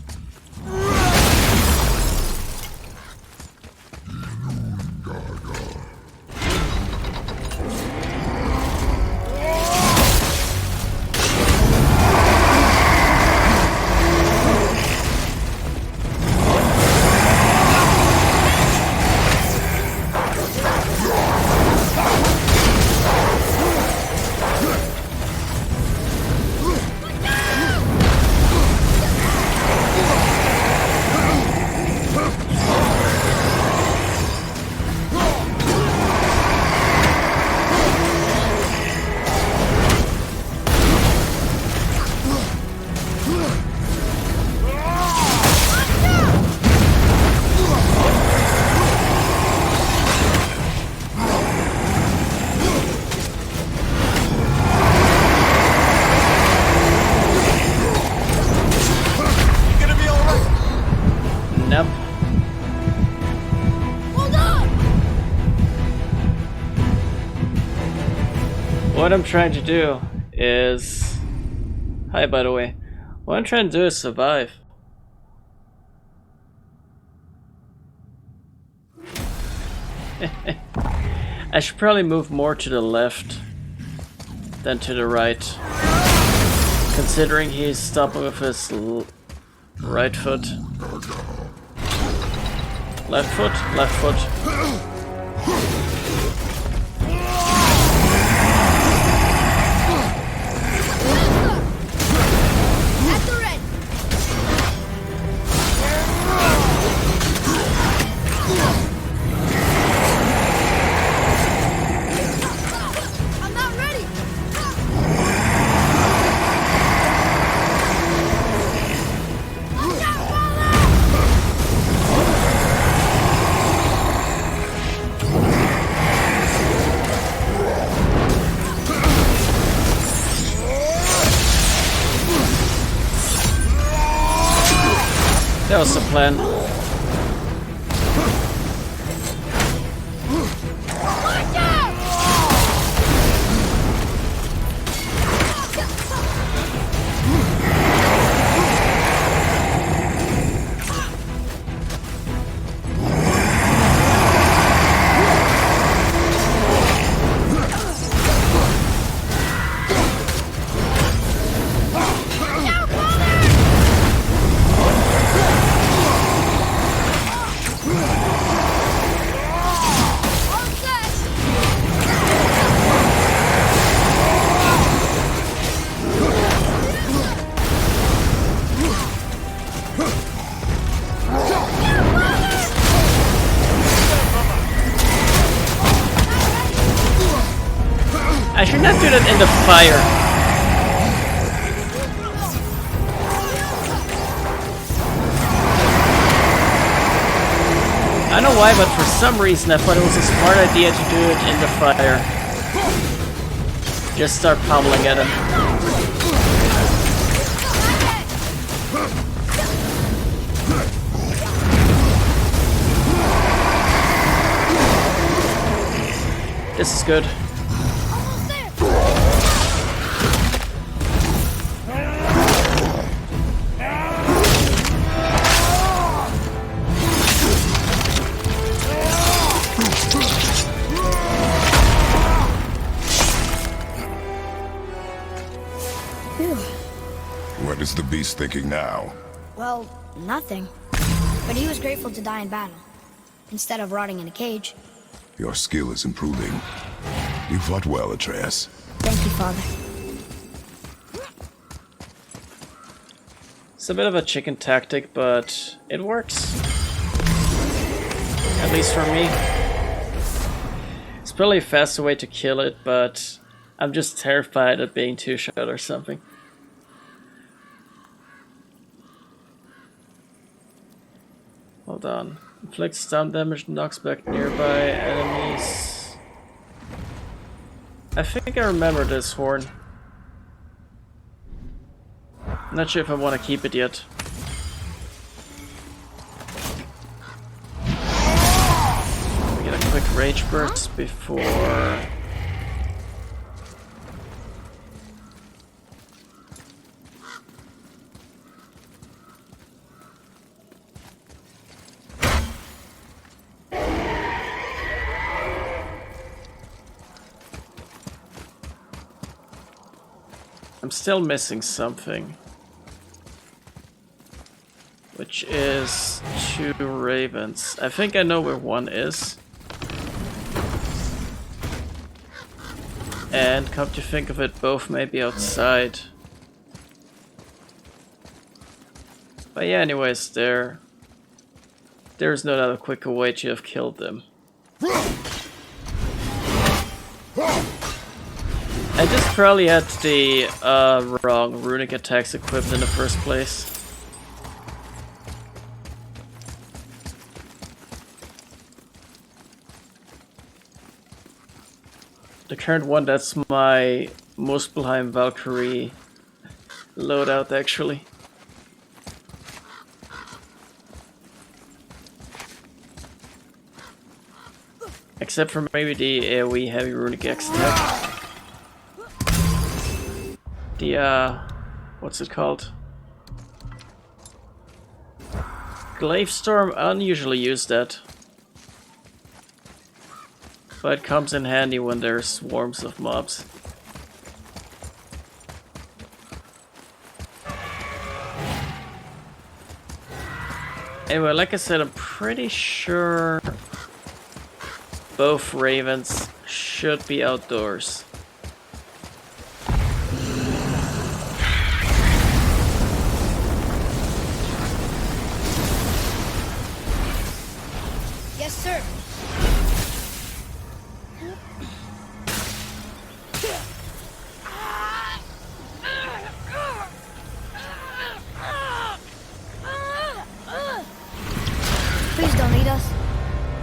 Nope. Hold on! What I'm trying to do is... Hi, by the way. What I'm trying to do is survive. I should probably move more to the left than to the right. Considering he's stopping with his right foot. Left foot, left foot. At the red! I'm not ready! Watch out, That was the plan. Watch out! I should not do that in the fire. I don't know why, but for some reason I thought it was a smart idea to do it in the fire. Just start pummeling at him. This is good. Whew. What is the beast thinking now? Well, nothing. But he was grateful to die in battle, instead of rotting in a cage. Your skill is improving. You fought well, Atreus. Thank you, Father. It's a bit of a chicken tactic, but it works. At least for me. It's probably a faster way to kill it, but I'm just terrified of being two-shot or something. Hold on. Inflicts stun damage, knocks back nearby enemies. I think I remember this horn. Not sure if I want to keep it yet. We get a quick rage burst before. I'm still missing something, which is 2 ravens. I think I know where one is. And come to think of it, both may be outside. But yeah, anyways, there's no other quicker way to have killed them. I just probably had the wrong runic attacks equipped in the first place. The current one, that's my Muspelheim Valkyrie loadout, actually. Except for maybe the AoE heavy runic X attack. The, what's it called? Glaive Storm, I don't usually use that. But it comes in handy when there's swarms of mobs. Anyway, like I said, I'm pretty sure both ravens should be outdoors. Yes, sir. Please don't eat us.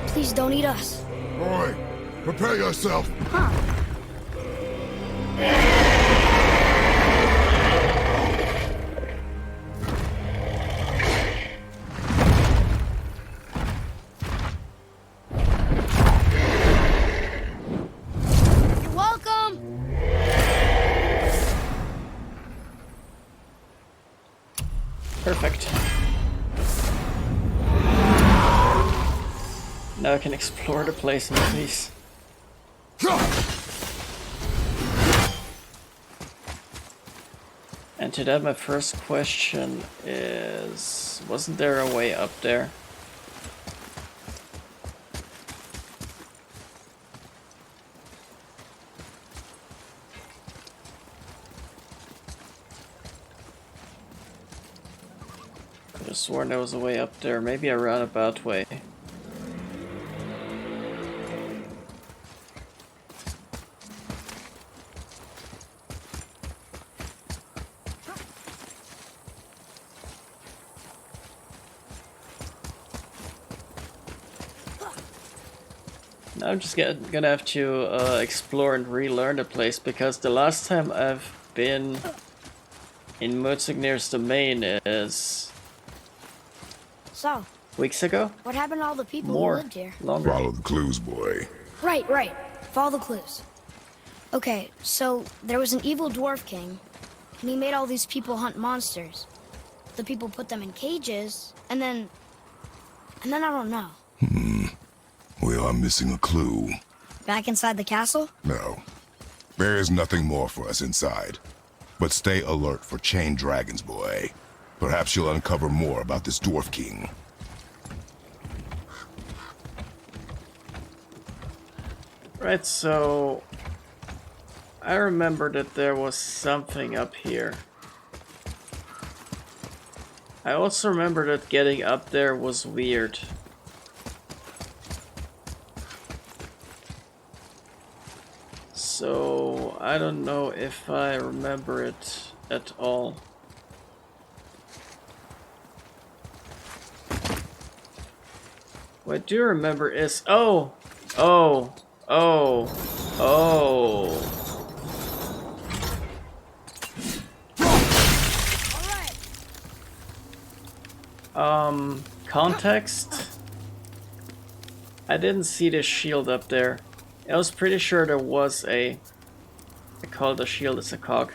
Please don't eat us. Boy, prepare yourself. You're welcome. Perfect. Now I can explore the place in peace. And to that, my first question is, wasn't there a way up there? I could have sworn there was a way up there, maybe a roundabout way. Now I'm just gonna have to explore and relearn the place, because the last time I've been in Mjolnir's domain is So, weeks ago? what happened to all the people More. who lived here? Longer. Follow the clues, boy. Right. Follow the clues. Okay, so there was an evil dwarf king, and he made all these people hunt monsters. The people put them in cages, and then I don't know. We are missing a clue. Back inside the castle? No. There is nothing more for us inside. But stay alert for chained dragons, boy. Perhaps you'll uncover more about this Dwarf King. Right, so I remember that there was something up here. I also remember that getting up there was weird. So I don't know if I remember it at all. What I do remember is oh. Context? I didn't see the shield up there. I was pretty sure there was a... I call it a shield, it's a cog.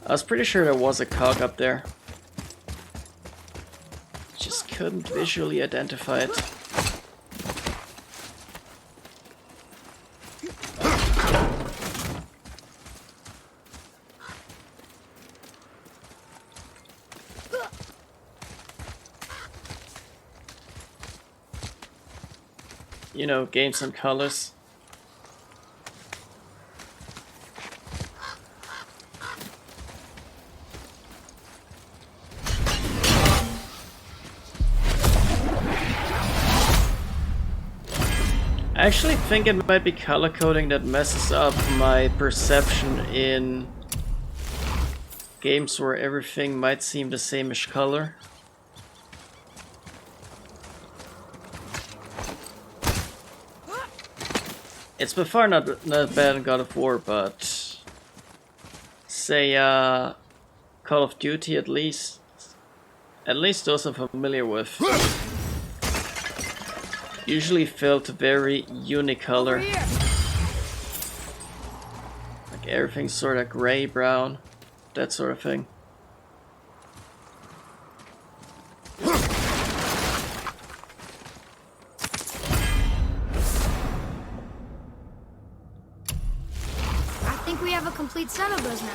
I was pretty sure there was a cog up there. Just couldn't visually identify it. You know, gain some colors. I actually think it might be color coding that messes up my perception in games where everything might seem the same-ish color. It's by far not bad in God of War, but say Call of Duty at least those I'm familiar with, usually felt very unicolor. Like everything's sort of gray, brown, that sort of thing. We have a complete set of those now.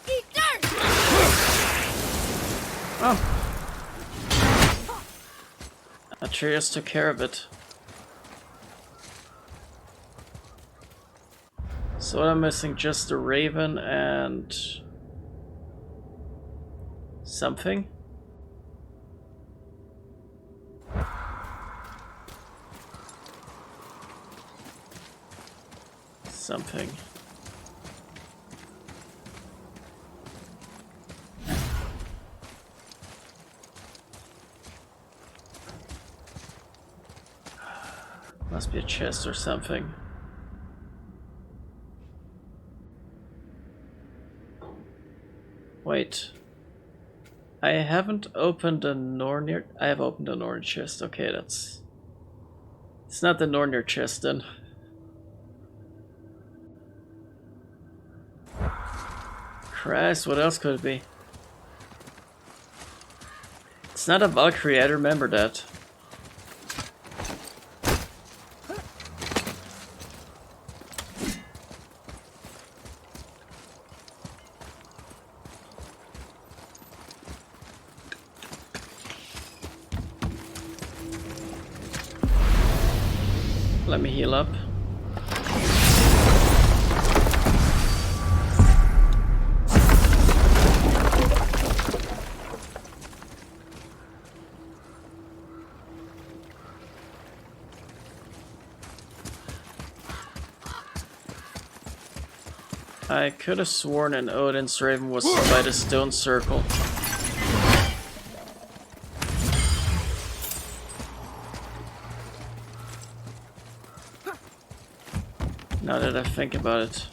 Eat dirt! Oh. Atreus took care of it. So I'm missing just the raven and something. Something. Must be a chest or something. Wait. I haven't opened a Nornir. I have opened a Nornir chest. Okay, that's... It's not the Nornir chest then. Christ, what else could it be? It's not a Valkyrie, I remember that. Let me heal up. I could have sworn an Odin's Raven was by the stone circle. Now that I think about it.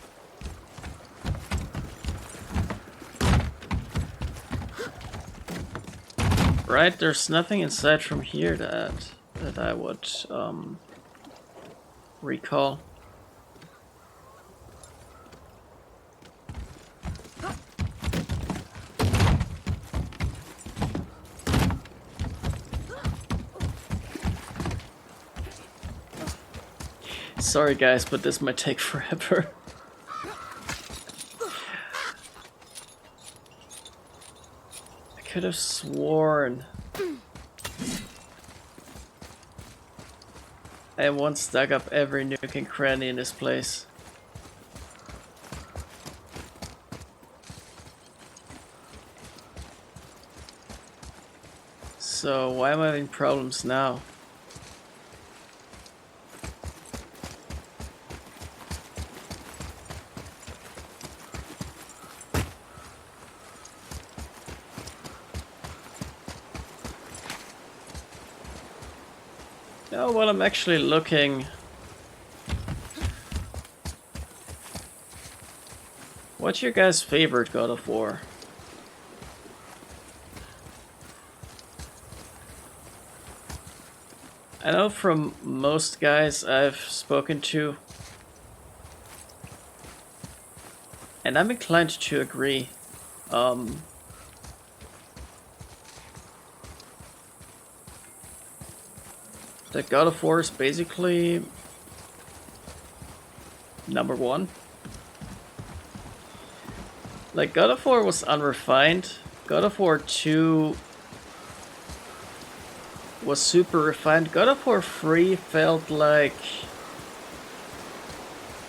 Right, there's nothing inside from here that I would recall. Sorry guys, but this might take forever. I could have sworn I once dug up every nook and cranny in this place. So why am I having problems now? Oh, well, I'm actually looking. What's your guys' favorite God of War? I know from most guys I've spoken to, and I'm inclined to agree. That God of War is basically number one. Like, God of War was unrefined. God of War 2 was super refined. God of War 3 felt like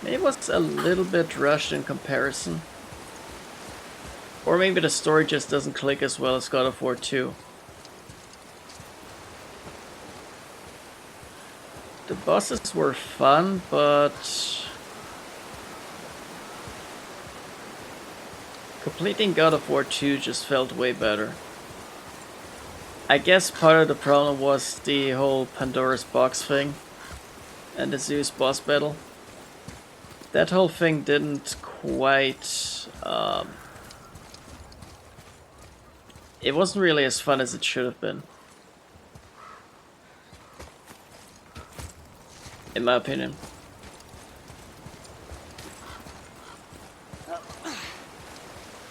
maybe it was a little bit rushed in comparison. Or maybe the story just doesn't click as well as God of War 2. The bosses were fun, but completing God of War 2 just felt way better. I guess part of the problem was the whole Pandora's box thing and the Zeus boss battle. That whole thing didn't quite... it wasn't really as fun as it should have been. In my opinion.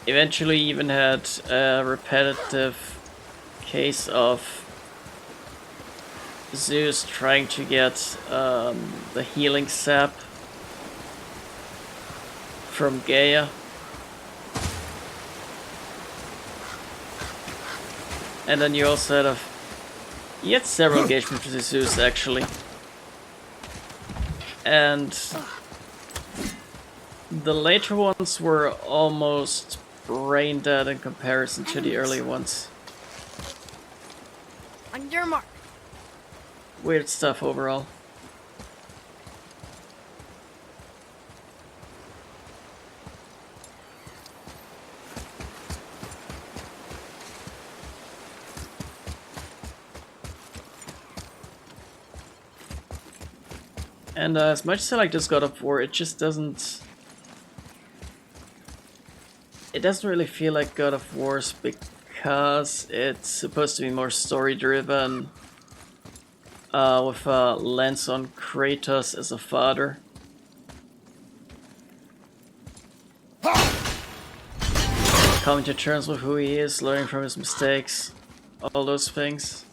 Eventually even had a repetitive case of Zeus trying to get the healing sap from Gaia. And then you also had several engagements with Zeus actually. And the later ones were almost brain dead in comparison to the early ones. On your mark. Weird stuff overall. And as much as I like this God of War, it just doesn't... It doesn't really feel like God of War's because it's supposed to be more story-driven, with a lens on Kratos as a father. Coming to terms with who he is, learning from his mistakes, all those things.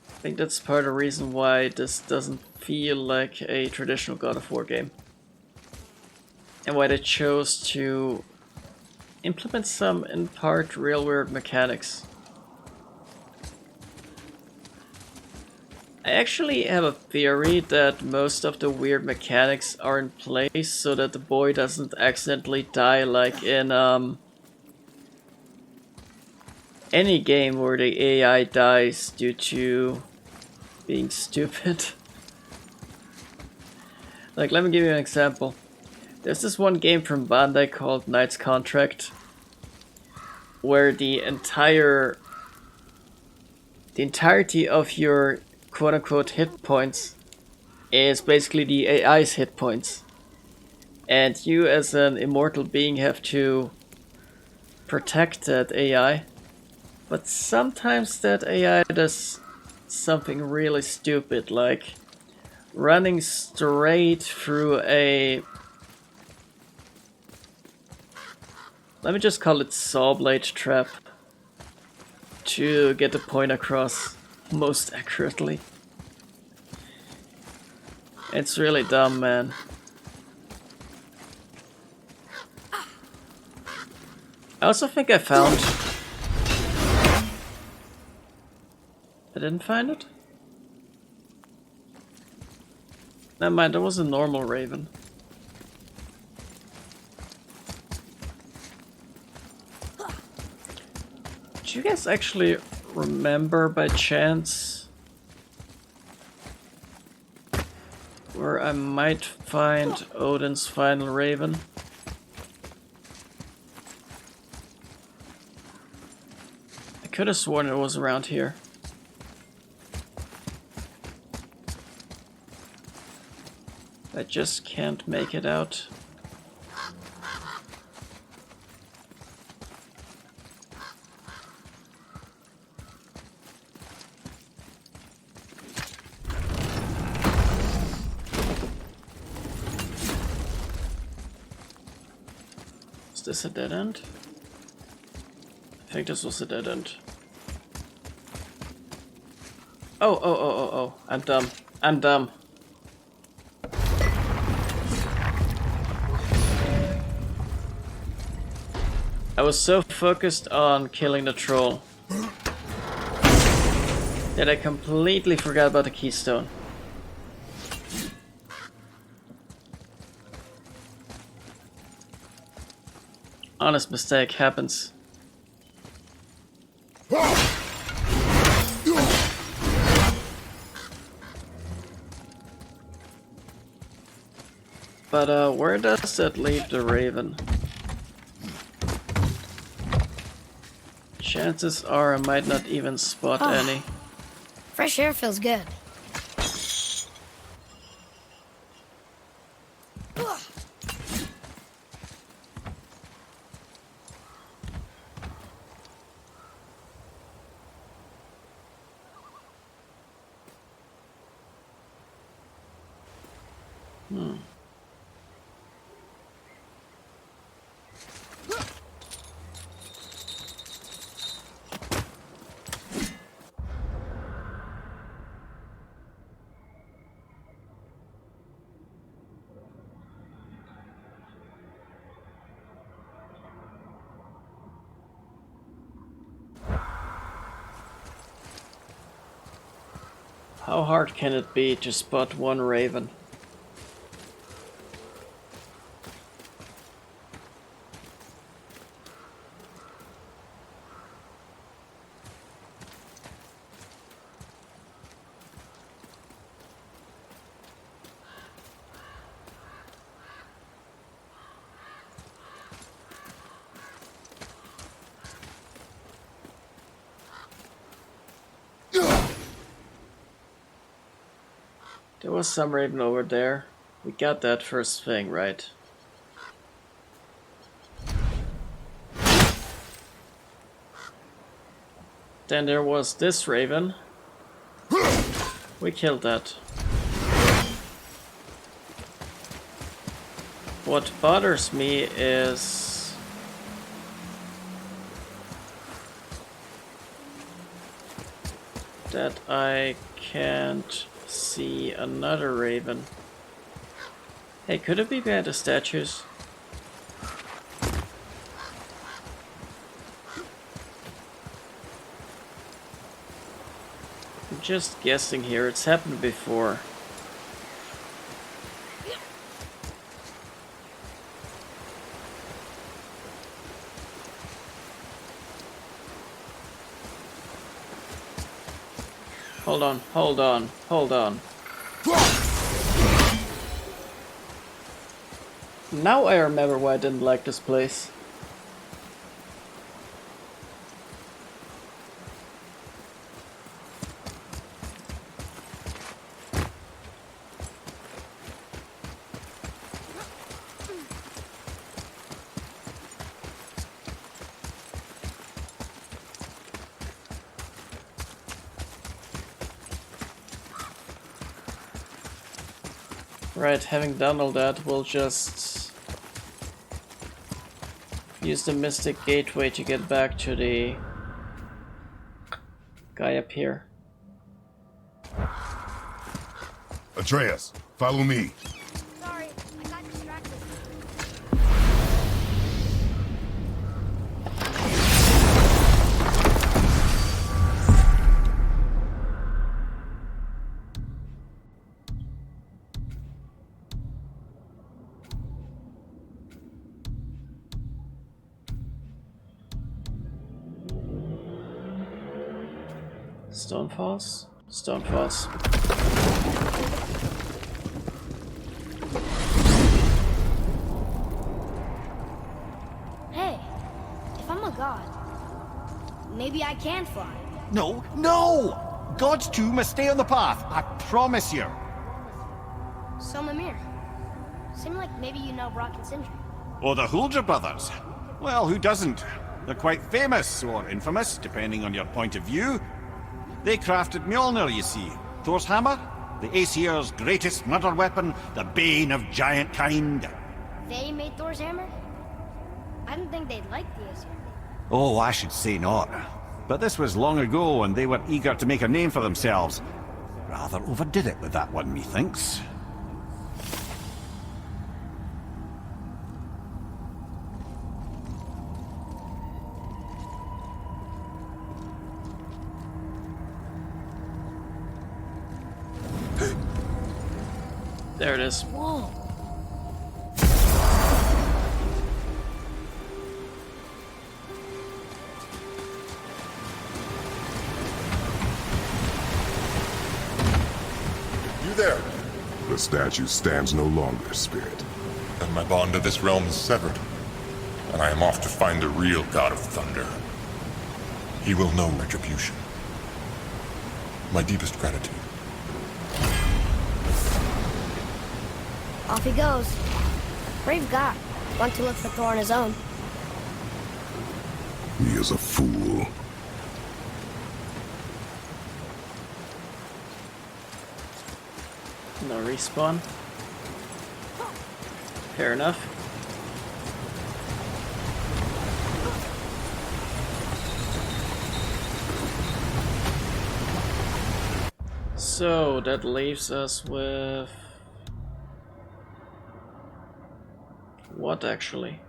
I think that's part of the reason why this doesn't feel like a traditional God of War game. And why they chose to implement some, in part, real weird mechanics. I actually have a theory that most of the weird mechanics are in place so that the boy doesn't accidentally die like in any game where the AI dies due to being stupid. Like, let me give you an example. There's this one game from Bandai called Knight's Contract, where the entirety of your quote-unquote hit points is basically the AI's hit points. And you as an immortal being have to protect that AI. But sometimes that AI does something really stupid, like running straight through a... Let me just call it saw blade trap to get the point across. most accurately. It's really dumb, man. I also think I found... I didn't find it? Never mind, that was a normal raven. Do you guys actually remember by chance where I might find Odin's final raven? I could have sworn it was around here. I just can't make it out. Is this a dead end? I think this was a dead end. Oh. I'm dumb. I'm dumb. I was so focused on killing the troll that I completely forgot about the keystone. Honest mistake happens. But where does that leave the raven? Chances are I might not even spot any. Fresh air feels good. How hard can it be to spot one raven? There was some raven over there. We got that first thing, right? Then there was this raven. We killed that. What bothers me is that I can't see another raven. Hey, could it be behind the statues? I'm just guessing here, it's happened before. Hold on. Now I remember why I didn't like this place. Right, having done all that, we'll just use the Mystic Gateway to get back to the guy up here. Atreus, follow me. Sorry, I got distracted. Stonefalls? Stonefalls. Hey, if I'm a god, maybe I can fly. No, no! Gods too must stay on the path, I promise you. So, Mimir, seemed like maybe you know Brock and Sindri. Oh, the Huldra brothers. Well, who doesn't? They're quite famous, or infamous, depending on your point of view. They crafted Mjolnir, you see. Thor's hammer, the Aesir's greatest murder weapon, the bane of giant kind. They made Thor's hammer? I didn't think they'd like the Aesir. Oh, I should say not. But this was long ago, and they were eager to make a name for themselves. Rather overdid it with that one, methinks. There it is. Whoa. You there? The statue stands no longer, Spirit. And my bond to this realm is severed. And I am off to find the real God of Thunder. He will know retribution. My deepest gratitude. Off he goes. Brave guy. Want to look for Thor on his own. He is a fool. No respawn. Fair enough. So that leaves us with what actually?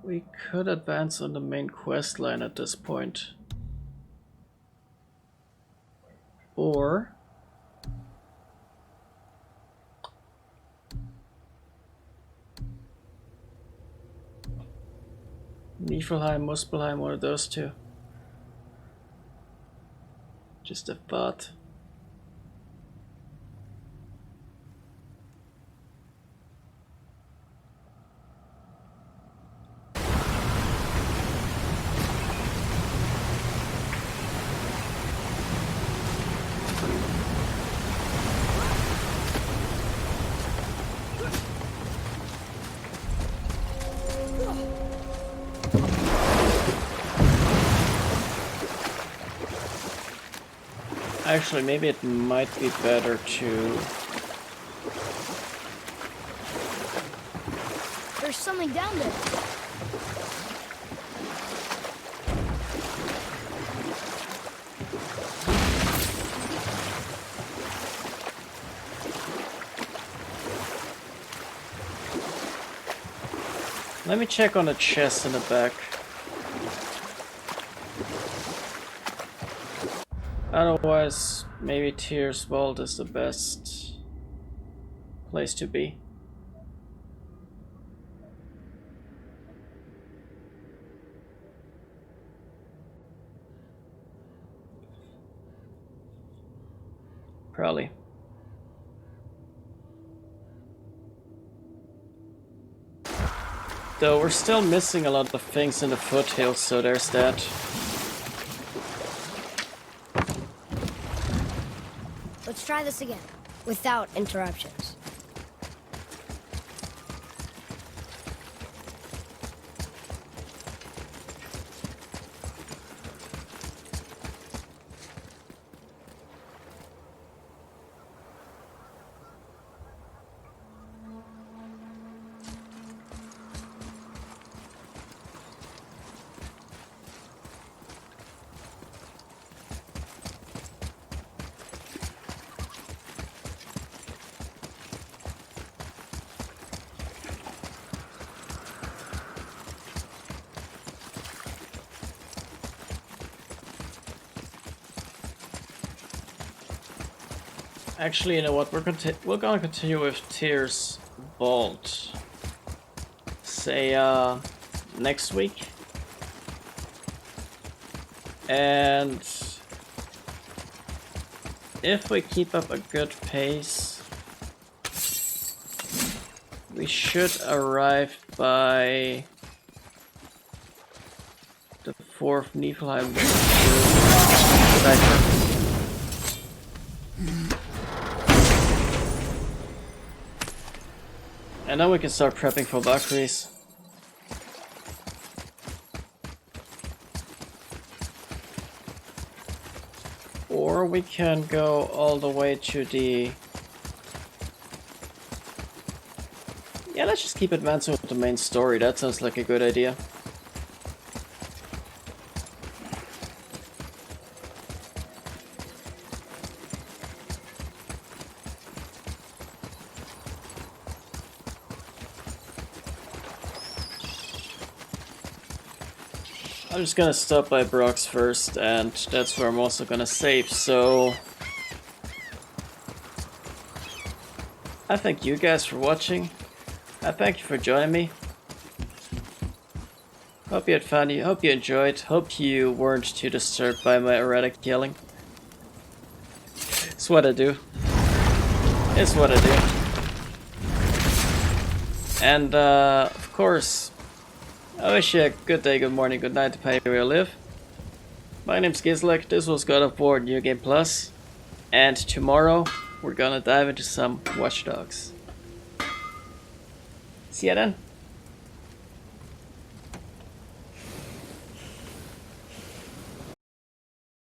We could advance on the main quest line at this point. Or Niflheim, Muspelheim, one of those two. Just a thought. Actually, maybe it might be better to... There's something down there. Let me check on the chest in the back. Otherwise, maybe Tyr's Vault is the best place to be. Probably. Though we're still missing a lot of things in the foothills, so there's that. Let's try this again, without interruptions. Actually, you know what? We're gonna continue with Tears Vault. Say next week. And if we keep up a good pace, we should arrive by the 4th Niflheim. And now we can start prepping for Valkyries. Or we can go all the way to the... Yeah, let's just keep advancing with the main story. That sounds like a good idea. I'm just gonna stop by Brock's first, and that's where I'm also gonna save, so... I thank you guys for watching. I thank you for joining me. Hope you had fun, hope you enjoyed, hope you weren't too disturbed by my erratic yelling. It's what I do. It's what I do. And of course, I wish you a good day, good morning, good night, depending where you live. My name's Gizlek, this was God of War New Game Plus, and tomorrow we're gonna dive into some Watch Dogs. See ya then.